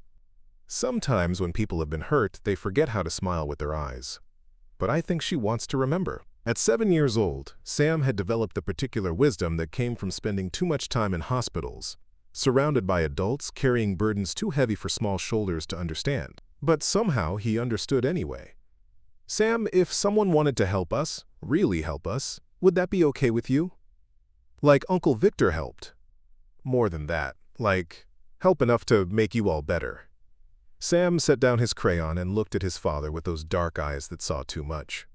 Sometimes when people have been hurt, they forget how to smile with their eyes. But I think she wants to remember. At 7 years old, Sam had developed the particular wisdom that came from spending too much time in hospitals, surrounded by adults carrying burdens too heavy for small shoulders to understand. But somehow he understood anyway. Sam, if someone wanted to help us, really help us, Would that be okay with you? Like Uncle Victor helped. More than that, like help enough to make you all better. Sam set down his crayon and looked at his father with those dark eyes that saw too much.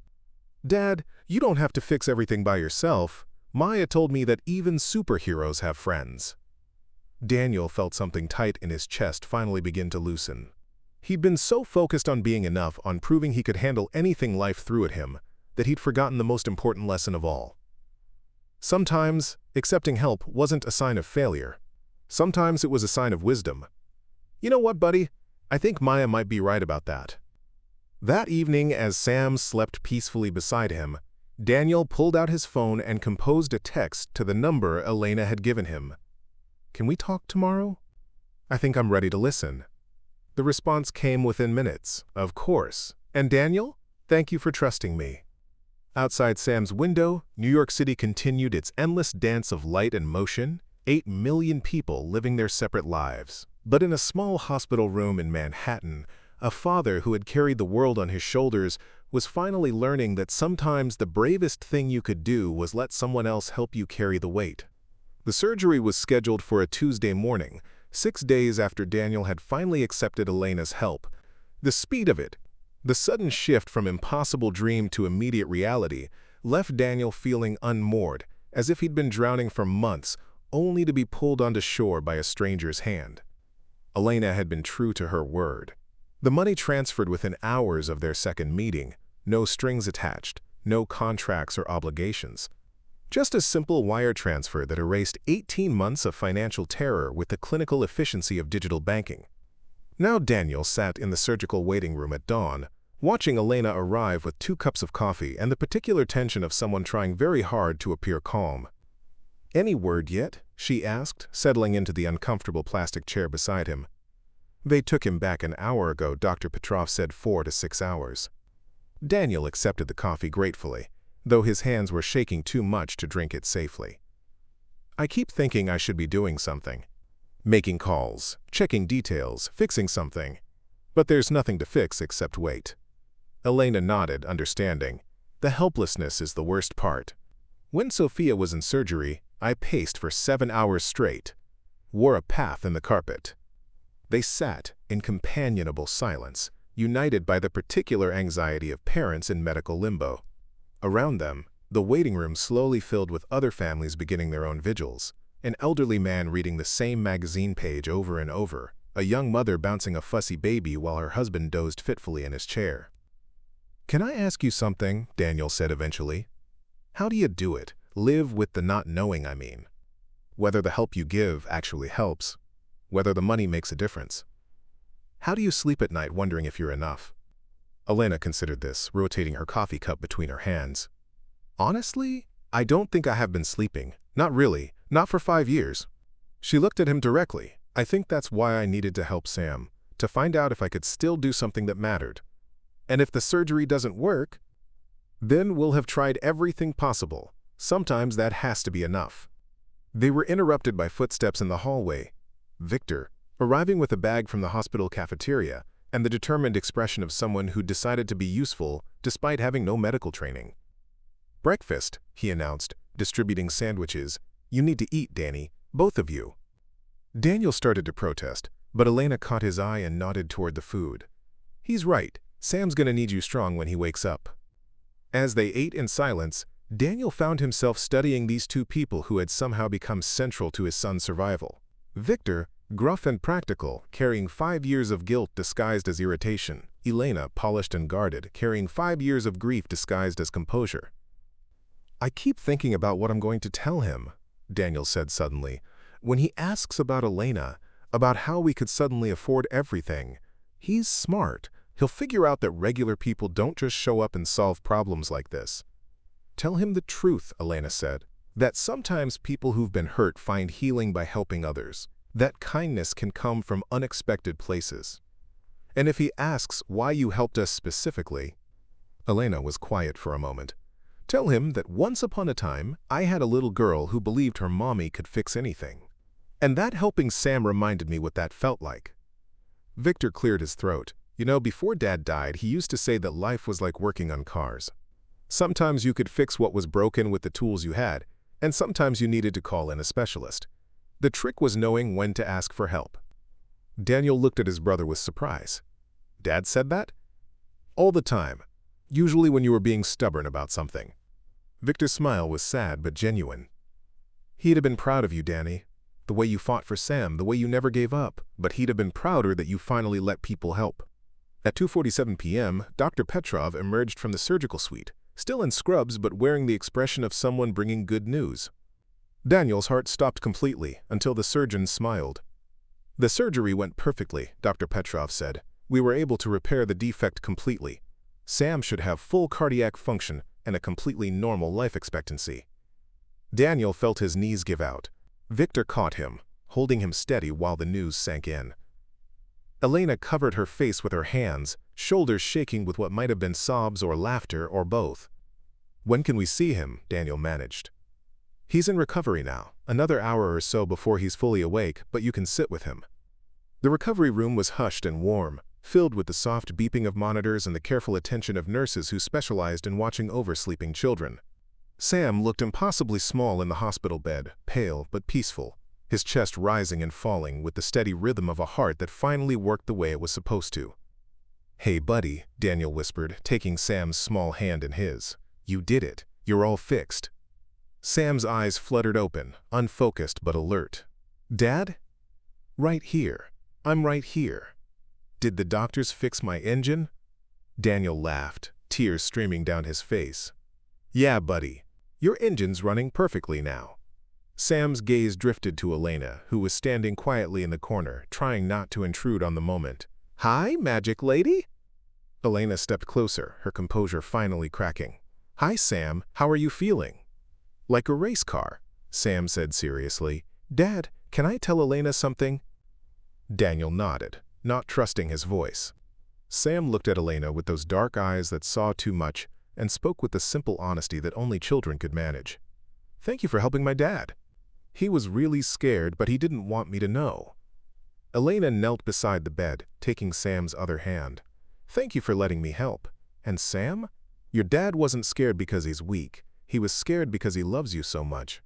Dad, you don't have to fix everything by yourself. Maya told me that even superheroes have friends. Daniel felt something tight in his chest finally begin to loosen. He'd been so focused on being enough, on proving he could handle anything life threw at him, that he'd forgotten the most important lesson of all. Sometimes, accepting help wasn't a sign of failure. Sometimes it was a sign of wisdom. You know what, buddy? I think Maya might be right about that. That evening, as Sam slept peacefully beside him, Daniel pulled out his phone and composed a text to the number Elena had given him. Can we talk tomorrow? I think I'm ready to listen. The response came within minutes, of course. And Daniel, thank you for trusting me. Outside Sam's window, New York City continued its endless dance of light and motion, 8 million people living their separate lives. But in a small hospital room in Manhattan, a father who had carried the world on his shoulders was finally learning that sometimes the bravest thing you could do was let someone else help you carry the weight. The surgery was scheduled for a Tuesday morning, 6 days after Daniel had finally accepted Elena's help. The speed of it, the sudden shift from impossible dream to immediate reality, left Daniel feeling unmoored, as if he'd been drowning for months, only to be pulled onto shore by a stranger's hand. Elena had been true to her word. The money transferred within hours of their second meeting, no strings attached, no contracts or obligations. Just a simple wire transfer that erased 18 months of financial terror with the clinical efficiency of digital banking. Now Daniel sat in the surgical waiting room at dawn, watching Elena arrive with 2 cups of coffee and the particular tension of someone trying very hard to appear calm. "Any word yet?" she asked, settling into the uncomfortable plastic chair beside him. "They took him back an hour ago," Dr. Petrov said, 4 to 6 hours. Daniel accepted the coffee gratefully, though his hands were shaking too much to drink it safely. "I keep thinking I should be doing something. Making calls, checking details, fixing something. But there's nothing to fix except wait." Elena nodded, understanding. "The helplessness is the worst part. When Sophia was in surgery, I paced for 7 hours straight, wore a path in the carpet." They sat in companionable silence, united by the particular anxiety of parents in medical limbo. Around them, the waiting room slowly filled with other families beginning their own vigils, an elderly man reading the same magazine page over and over, a young mother bouncing a fussy baby while her husband dozed fitfully in his chair. "Can I ask you something?" Daniel said eventually. "How do you do it? Live with the not knowing, I mean. Whether the help you give actually helps, whether the money makes a difference. How do you sleep at night wondering if you're enough?" Elena considered this, rotating her coffee cup between her hands. "Honestly, I don't think I have been sleeping. Not really. Not for 5 years." She looked at him directly. "I think that's why I needed to help Sam, to find out if I could still do something that mattered. And if the surgery doesn't work, then we'll have tried everything possible. Sometimes that has to be enough." They were interrupted by footsteps in the hallway. Victor, arriving with a bag from the hospital cafeteria, and the determined expression of someone who decided to be useful despite having no medical training. "Breakfast," he announced, distributing sandwiches. "You need to eat, Danny, both of you." Daniel started to protest, but Elena caught his eye and nodded toward the food. "He's right. Sam's gonna need you strong when he wakes up." As they ate in silence, Daniel found himself studying these 2 people who had somehow become central to his son's survival. Victor, gruff and practical, carrying 5 years of guilt disguised as irritation. Elena, polished and guarded, carrying 5 years of grief disguised as composure. "I keep thinking about what I'm going to tell him," Daniel said suddenly. "When he asks about Elena, about how we could suddenly afford everything, he's smart. He'll figure out that regular people don't just show up and solve problems like this." "Tell him the truth," Elena said, "that sometimes people who've been hurt find healing by helping others. That kindness can come from unexpected places. And if he asks why you helped us specifically," Elena was quiet for a moment, "tell him that once upon a time I had a little girl who believed her mommy could fix anything. And that helping Sam reminded me what that felt like." Victor cleared his throat. "You know, before Dad died, he used to say that life was like working on cars. Sometimes you could fix what was broken with the tools you had, and sometimes you needed to call in a specialist. The trick was knowing when to ask for help. Daniel looked at his brother with surprise. Dad said that? All the time, usually when you were being stubborn about something. Victor's smile was sad but genuine. He'd have been proud of you, Danny. The way you fought for Sam, the way you never gave up, but he'd have been prouder that you finally let people help. At 2:47 p.m., Dr. Petrov emerged from the surgical suite, still in scrubs but wearing the expression of someone bringing good news. Daniel's heart stopped completely until the surgeon smiled. The surgery went perfectly, Dr. Petrov said. We were able to repair the defect completely. Sam should have full cardiac function and a completely normal life expectancy. Daniel felt his knees give out. Victor caught him, holding him steady while the news sank in. Elena covered her face with her hands, shoulders shaking with what might have been sobs or laughter or both. When can we see him? Daniel managed. He's in recovery now, another hour or so before he's fully awake, but you can sit with him. The recovery room was hushed and warm, filled with the soft beeping of monitors and the careful attention of nurses who specialized in watching over sleeping children. Sam looked impossibly small in the hospital bed, pale but peaceful, his chest rising and falling with the steady rhythm of a heart that finally worked the way it was supposed to. "Hey, buddy," Daniel whispered, taking Sam's small hand in his. "You did it. You're all fixed." Sam's eyes fluttered open, unfocused but alert. "Dad?" "Right here. I'm right here." "Did the doctors fix my engine?" Daniel laughed, tears streaming down his face. "Yeah, buddy. Your engine's running perfectly now." Sam's gaze drifted to Elena, who was standing quietly in the corner, trying not to intrude on the moment. "Hi, magic lady?" Elena stepped closer, her composure finally cracking. "Hi, Sam. How are you feeling?" "Like a race car," Sam said seriously. "Dad, can I tell Elena something?" Daniel nodded, not trusting his voice. Sam looked at Elena with those dark eyes that saw too much and spoke with the simple honesty that only children could manage. "Thank you for helping my dad. He was really scared, but he didn't want me to know." Elena knelt beside the bed, taking Sam's other hand. "Thank you for letting me help. And Sam? Your dad wasn't scared because he's weak. He was scared because he loves you so much."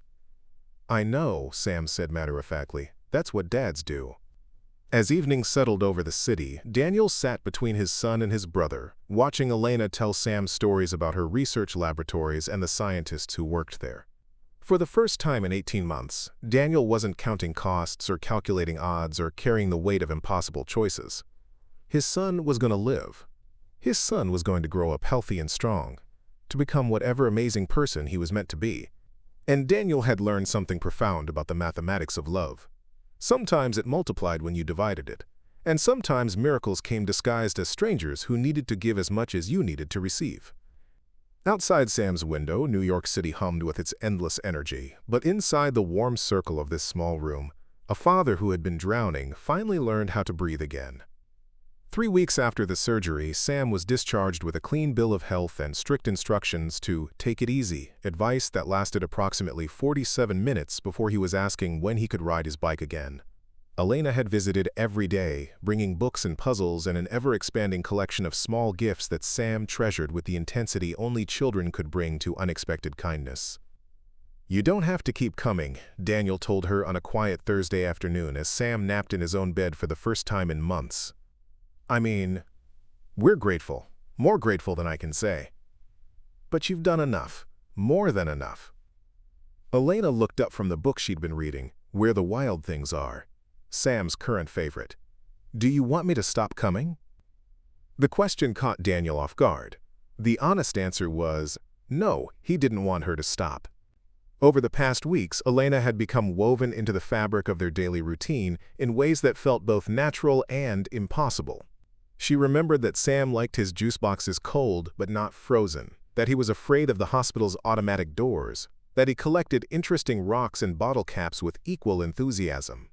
"I know," Sam said matter-of-factly. "That's what dads do." As evening settled over the city, Daniel sat between his son and his brother, watching Elena tell Sam stories about her research laboratories and the scientists who worked there. For the first time in 18 months, Daniel wasn't counting costs or calculating odds or carrying the weight of impossible choices. His son was going to live. His son was going to grow up healthy and strong, to become whatever amazing person he was meant to be. And Daniel had learned something profound about the mathematics of love. Sometimes it multiplied when you divided it, and sometimes miracles came disguised as strangers who needed to give as much as you needed to receive. Outside Sam's window, New York City hummed with its endless energy, but inside the warm circle of this small room, a father who had been drowning finally learned how to breathe again. 3 weeks after the surgery, Sam was discharged with a clean bill of health and strict instructions to take it easy, advice that lasted approximately 47 minutes before he was asking when he could ride his bike again. Elena had visited every day, bringing books and puzzles and an ever-expanding collection of small gifts that Sam treasured with the intensity only children could bring to unexpected kindness. "You don't have to keep coming," Daniel told her on a quiet Thursday afternoon as Sam napped in his own bed for the first time in months. "I mean, we're grateful, more grateful than I can say. But you've done enough, more than enough." Elena looked up from the book she'd been reading, Where the Wild Things Are, Sam's current favorite. "Do you want me to stop coming?" The question caught Daniel off guard. The honest answer was, no, he didn't want her to stop. Over the past weeks, Elena had become woven into the fabric of their daily routine in ways that felt both natural and impossible. She remembered that Sam liked his juice boxes cold but not frozen, that he was afraid of the hospital's automatic doors, that he collected interesting rocks and bottle caps with equal enthusiasm.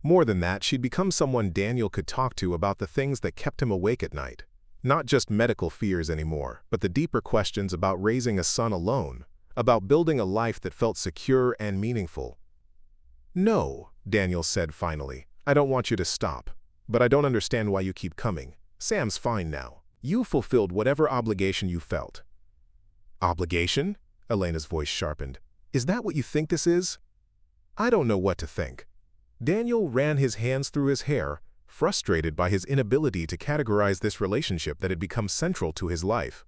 More than that, she'd become someone Daniel could talk to about the things that kept him awake at night. Not just medical fears anymore, but the deeper questions about raising a son alone, about building a life that felt secure and meaningful. "No," Daniel said finally, "I don't want you to stop. But I don't understand why you keep coming. Sam's fine now. You fulfilled whatever obligation you felt." Obligation? Elena's voice sharpened. Is that what you think this is? I don't know what to think. Daniel ran his hands through his hair, frustrated by his inability to categorize this relationship that had become central to his life.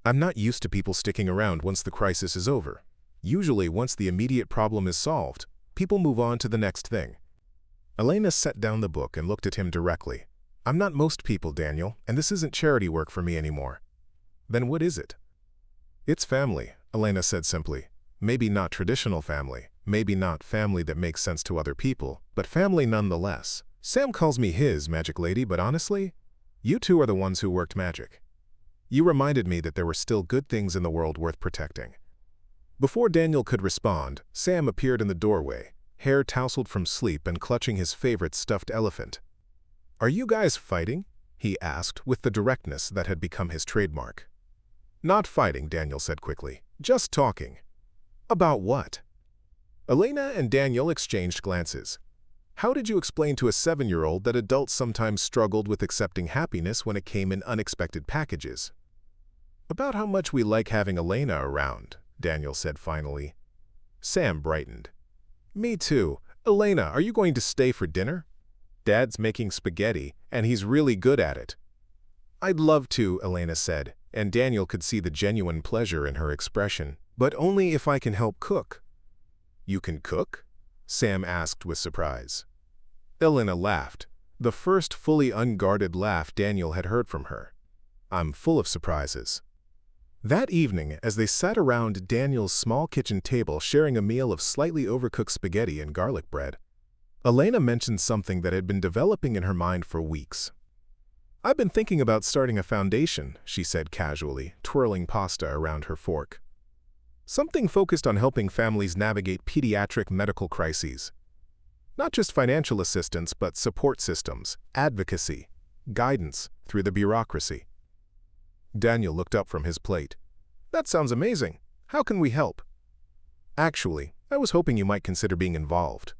I'm not used to people sticking around once the crisis is over. Usually, once the immediate problem is solved, people move on to the next thing. Elena set down the book and looked at him directly. I'm not most people, Daniel, and this isn't charity work for me anymore. Then what is it? It's family, Elena said simply. Maybe not traditional family, maybe not family that makes sense to other people, but family nonetheless. Sam calls me his magic lady, but honestly, you two are the ones who worked magic. You reminded me that there were still good things in the world worth protecting. Before Daniel could respond, Sam appeared in the doorway, hair tousled from sleep and clutching his favorite stuffed elephant. Are you guys fighting? He asked with the directness that had become his trademark. Not fighting, Daniel said quickly. Just talking. About what? Elena and Daniel exchanged glances. How did you explain to a 7-year-old that adults sometimes struggled with accepting happiness when it came in unexpected packages? About how much we like having Elena around, Daniel said finally. Sam brightened. Me too. Elena, are you going to stay for dinner? Dad's making spaghetti, and he's really good at it. I'd love to, Elena said, and Daniel could see the genuine pleasure in her expression. But only if I can help cook. You can cook? Sam asked with surprise. Elena laughed, the first fully unguarded laugh Daniel had heard from her. I'm full of surprises. That evening, as they sat around Daniel's small kitchen table sharing a meal of slightly overcooked spaghetti and garlic bread, Elena mentioned something that had been developing in her mind for weeks. I've been thinking about starting a foundation, she said casually, twirling pasta around her fork. Something focused on helping families navigate pediatric medical crises. Not just financial assistance, but support systems, advocacy, guidance through the bureaucracy. Daniel looked up from his plate. That sounds amazing. How can we help? Actually, I was hoping you might consider being involved.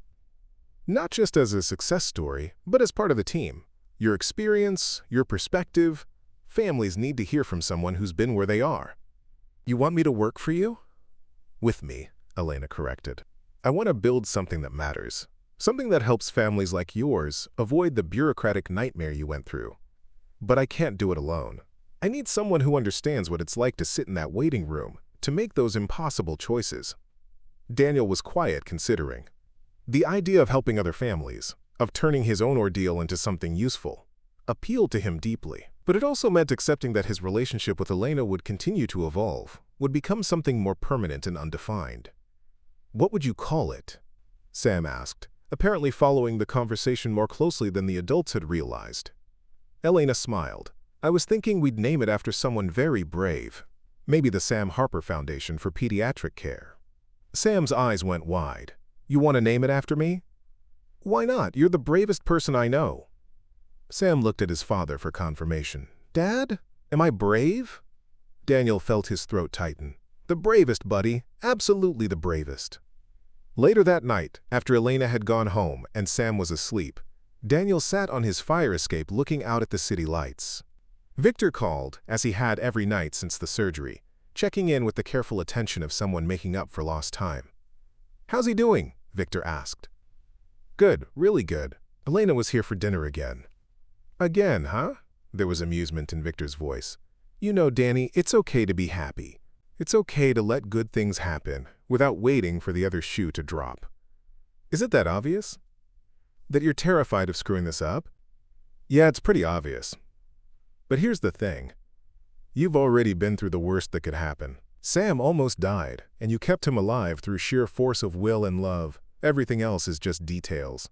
Not just as a success story, but as part of the team. Your experience, your perspective. Families need to hear from someone who's been where they are. You want me to work for you? With me, Elena corrected. I want to build something that matters. Something that helps families like yours avoid the bureaucratic nightmare you went through. But I can't do it alone. I need someone who understands what it's like to sit in that waiting room, to make those impossible choices. Daniel was quiet, considering. The idea of helping other families, of turning his own ordeal into something useful, appealed to him deeply. But it also meant accepting that his relationship with Elena would continue to evolve, would become something more permanent and undefined. What would you call it? Sam asked, apparently following the conversation more closely than the adults had realized. Elena smiled. I was thinking we'd name it after someone very brave. Maybe the Sam Harper Foundation for Pediatric Care. Sam's eyes went wide. You want to name it after me? Why not? You're the bravest person I know. Sam looked at his father for confirmation. Dad, am I brave? Daniel felt his throat tighten. The bravest, buddy. Absolutely the bravest. Later that night, after Elena had gone home and Sam was asleep, Daniel sat on his fire escape looking out at the city lights. Victor called, as he had every night since the surgery, checking in with the careful attention of someone making up for lost time. How's he doing? Victor asked. Good, really good. Elena was here for dinner again. Again, huh? There was amusement in Victor's voice. You know, Danny, it's okay to be happy. It's okay to let good things happen without waiting for the other shoe to drop. Is it that obvious? That you're terrified of screwing this up? Yeah, it's pretty obvious. But here's the thing. You've already been through the worst that could happen. Sam almost died, and you kept him alive through sheer force of will and love. Everything else is just details.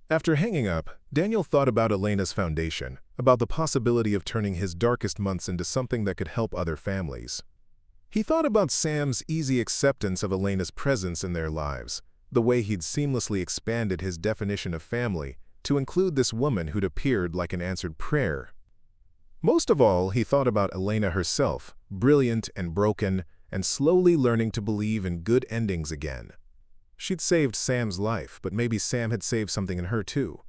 After hanging up, Daniel thought about Elena's foundation, about the possibility of turning his darkest months into something that could help other families. He thought about Sam's easy acceptance of Elena's presence in their lives, the way he'd seamlessly expanded his definition of family to include this woman who'd appeared like an answered prayer. Most of all, he thought about Elena herself, brilliant and broken, and slowly learning to believe in good endings again. She'd saved Sam's life, but maybe Sam had saved something in her too.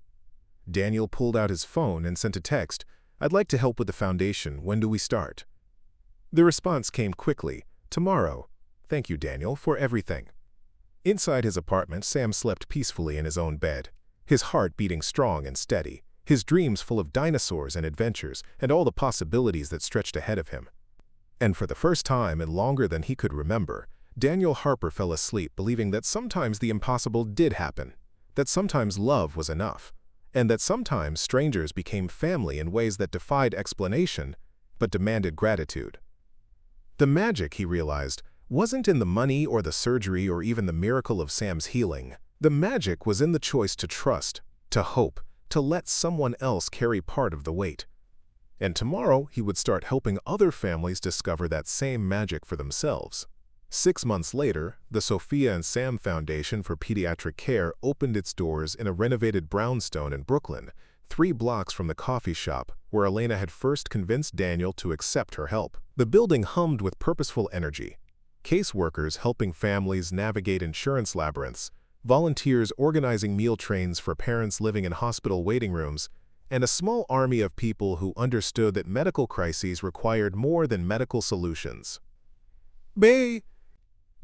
Daniel pulled out his phone and sent a text, I'd like to help with the foundation. When do we start? The response came quickly, Tomorrow. Thank you, Daniel, for everything. Inside his apartment, Sam slept peacefully in his own bed, his heart beating strong and steady, his dreams full of dinosaurs and adventures and all the possibilities that stretched ahead of him. And for the first time in longer than he could remember, Daniel Harper fell asleep believing that sometimes the impossible did happen, that sometimes love was enough, and that sometimes strangers became family in ways that defied explanation but demanded gratitude. The magic, he realized, wasn't in the money or the surgery or even the miracle of Sam's healing. The magic was in the choice to trust, to hope, to let someone else carry part of the weight. And tomorrow he would start helping other families discover that same magic for themselves. 6 months later, the Sophia and Sam Foundation for Pediatric Care opened its doors in a renovated brownstone in Brooklyn, 3 blocks from the coffee shop where Elena had first convinced Daniel to accept her help. The building hummed with purposeful energy. Caseworkers helping families navigate insurance labyrinths, volunteers organizing meal trains for parents living in hospital waiting rooms, and a small army of people who understood that medical crises required more than medical solutions. Bay!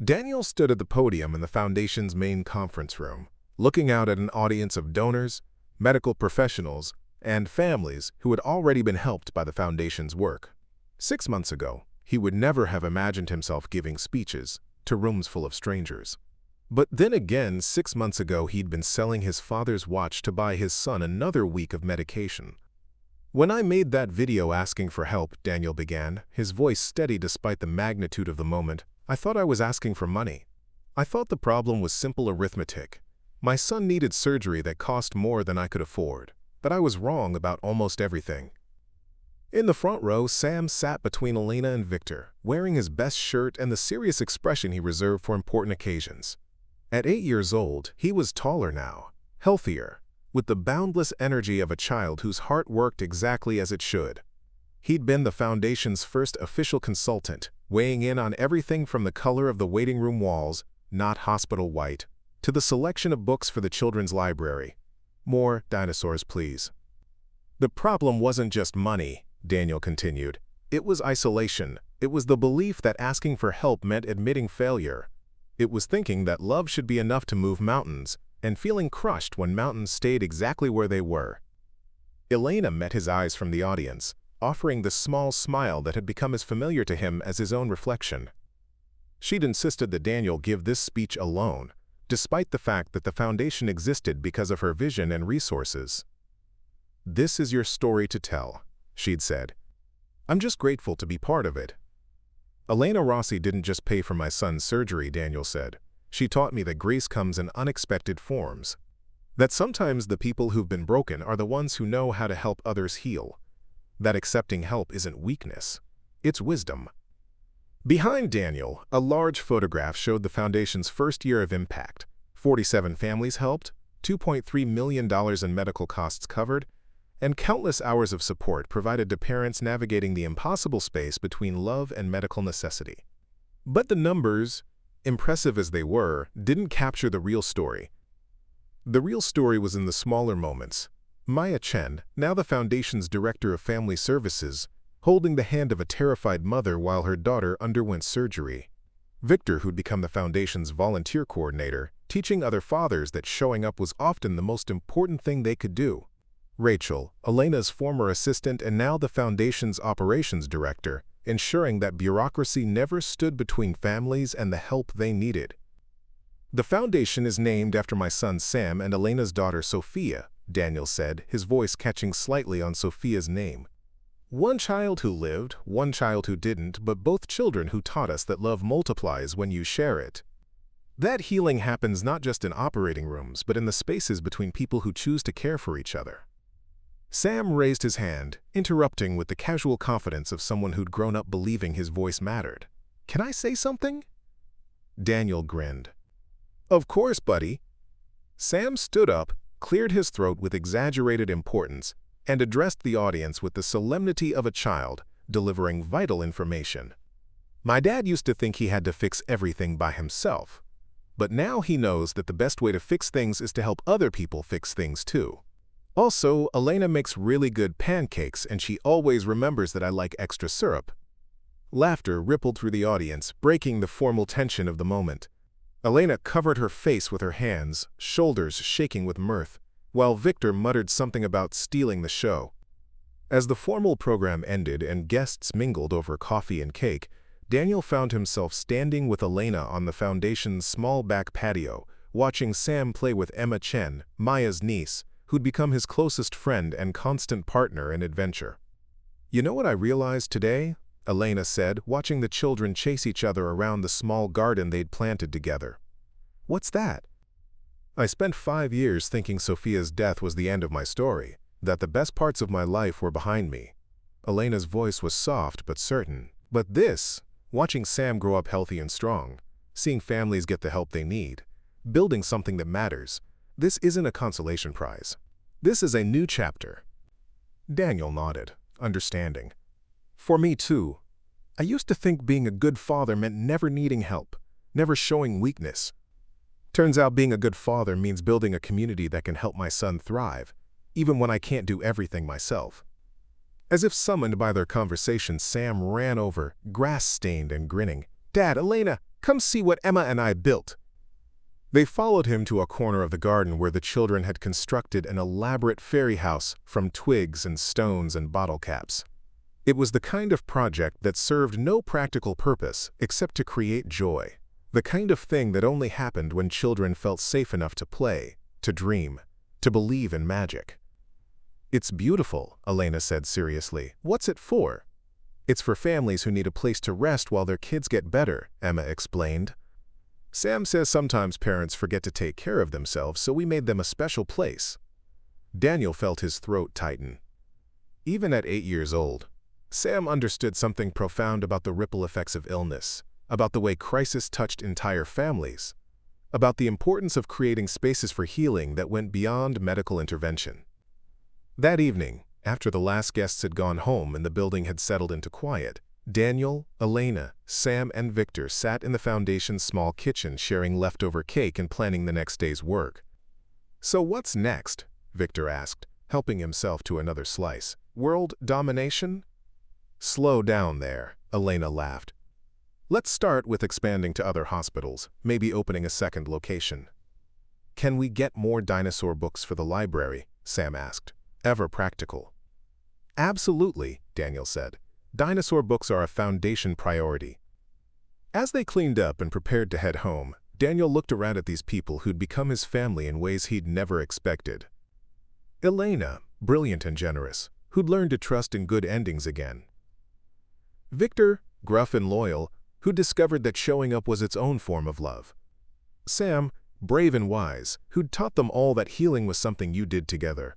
Daniel stood at the podium in the Foundation's main conference room, looking out at an audience of donors, medical professionals, and families who had already been helped by the Foundation's work. 6 months ago, he would never have imagined himself giving speeches to rooms full of strangers. But then again, 6 months ago, he'd been selling his father's watch to buy his son another week of medication. When I made that video asking for help, Daniel began, his voice steady despite the magnitude of the moment, I thought I was asking for money. I thought the problem was simple arithmetic. My son needed surgery that cost more than I could afford, but I was wrong about almost everything. In the front row, Sam sat between Elena and Victor, wearing his best shirt and the serious expression he reserved for important occasions. At 8 years old, he was taller now, healthier, with the boundless energy of a child whose heart worked exactly as it should. He'd been the Foundation's first official consultant, weighing in on everything from the color of the waiting room walls, not hospital white, to the selection of books for the children's library. More dinosaurs, please. The problem wasn't just money, Daniel continued. It was isolation. It was the belief that asking for help meant admitting failure. It was thinking that love should be enough to move mountains, and feeling crushed when mountains stayed exactly where they were. Elena met his eyes from the audience, offering the small smile that had become as familiar to him as his own reflection. She'd insisted that Daniel give this speech alone, despite the fact that the Foundation existed because of her vision and resources. This is your story to tell, she'd said. I'm just grateful to be part of it. Elena Rossi didn't just pay for my son's surgery, Daniel said. She taught me that grace comes in unexpected forms. That sometimes the people who've been broken are the ones who know how to help others heal. That accepting help isn't weakness, it's wisdom. Behind Daniel, a large photograph showed the Foundation's first year of impact. 47 families helped, $2.3 million in medical costs covered, and countless hours of support provided to parents navigating the impossible space between love and medical necessity. But the numbers, impressive as they were, didn't capture the real story. The real story was in the smaller moments. Maya Chen, now the Foundation's Director of Family Services, holding the hand of a terrified mother while her daughter underwent surgery. Victor, who'd become the Foundation's volunteer coordinator, teaching other fathers that showing up was often the most important thing they could do. Rachel, Elena's former assistant and now the Foundation's operations director, ensuring that bureaucracy never stood between families and the help they needed. The Foundation is named after my son Sam and Elena's daughter Sophia, Daniel said, his voice catching slightly on Sophia's name. One child who lived, one child who didn't, but both children who taught us that love multiplies when you share it. That healing happens not just in operating rooms, but in the spaces between people who choose to care for each other. Sam raised his hand, interrupting with the casual confidence of someone who'd grown up believing his voice mattered. Can I say something? Daniel grinned. Of course, buddy. Sam stood up, cleared his throat with exaggerated importance, and addressed the audience with the solemnity of a child, delivering vital information. My dad used to think he had to fix everything by himself, but now he knows that the best way to fix things is to help other people fix things too. Also, Elena makes really good pancakes and she always remembers that I like extra syrup. Laughter rippled through the audience, breaking the formal tension of the moment. Elena covered her face with her hands, shoulders shaking with mirth, while Victor muttered something about stealing the show. As the formal program ended and guests mingled over coffee and cake, Daniel found himself standing with Elena on the foundation's small back patio, watching Sam play with Emma Chen, Maya's niece, who'd become his closest friend and constant partner in adventure. "You know what I realized today?" Elena said, watching the children chase each other around the small garden they'd planted together. "What's that?" "I spent 5 years thinking Sophia's death was the end of my story, that the best parts of my life were behind me." Elena's voice was soft but certain. "But this, watching Sam grow up healthy and strong, seeing families get the help they need, building something that matters, this isn't a consolation prize. This is a new chapter." Daniel nodded, understanding. "For me too. I used to think being a good father meant never needing help, never showing weakness. Turns out being a good father means building a community that can help my son thrive, even when I can't do everything myself." As if summoned by their conversation, Sam ran over, grass-stained and grinning. "Dad, Elena, come see what Emma and I built." They followed him to a corner of the garden where the children had constructed an elaborate fairy house from twigs and stones and bottle caps. It was the kind of project that served no practical purpose except to create joy, the kind of thing that only happened when children felt safe enough to play, to dream, to believe in magic. "It's beautiful," Elena said seriously. "What's it for?" "It's for families who need a place to rest while their kids get better," Emma explained. "Sam says sometimes parents forget to take care of themselves, so we made them a special place." Daniel felt his throat tighten. Even at 8 years old, Sam understood something profound about the ripple effects of illness, about the way crisis touched entire families, about the importance of creating spaces for healing that went beyond medical intervention. That evening, after the last guests had gone home and the building had settled into quiet, Daniel, Elena, Sam, and Victor sat in the foundation's small kitchen sharing leftover cake and planning the next day's work. "So what's next?" Victor asked, helping himself to another slice. "World domination?" "Slow down there," Elena laughed. "Let's start with expanding to other hospitals, maybe opening a second location." "Can we get more dinosaur books for the library?" Sam asked, ever practical. "Absolutely," Daniel said. "Dinosaur books are a foundation priority." As they cleaned up and prepared to head home, Daniel looked around at these people who'd become his family in ways he'd never expected. Elena, brilliant and generous, who'd learned to trust in good endings again. Victor, gruff and loyal, who discovered that showing up was its own form of love. Sam, brave and wise, who'd taught them all that healing was something you did together.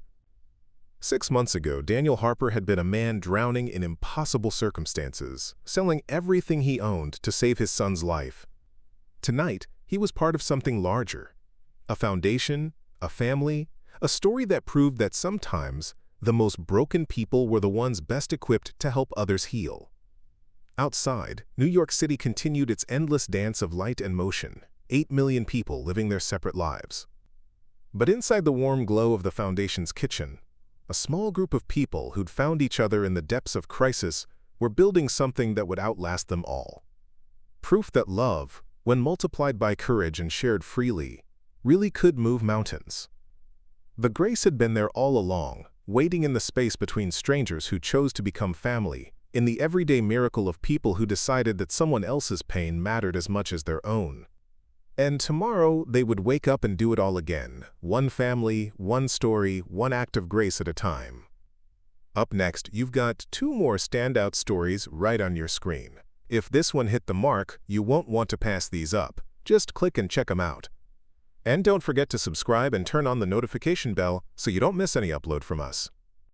6 months ago, Daniel Harper had been a man drowning in impossible circumstances, selling everything he owned to save his son's life. Tonight, he was part of something larger. A foundation, a family, a story that proved that sometimes the most broken people were the ones best equipped to help others heal. Outside, New York City continued its endless dance of light and motion, 8 million people living their separate lives. But inside the warm glow of the Foundation's kitchen, a small group of people who'd found each other in the depths of crisis were building something that would outlast them all. Proof that love, when multiplied by courage and shared freely, really could move mountains. The grace had been there all along, waiting in the space between strangers who chose to become family, in the everyday miracle of people who decided that someone else's pain mattered as much as their own. And tomorrow they would wake up and do it all again, one family, one story, one act of grace at a time. Up next, you've got 2 more standout stories right on your screen. If this one hit the mark, you won't want to pass these up. Just click and check them out. And don't forget to subscribe and turn on the notification bell so you don't miss any upload from us.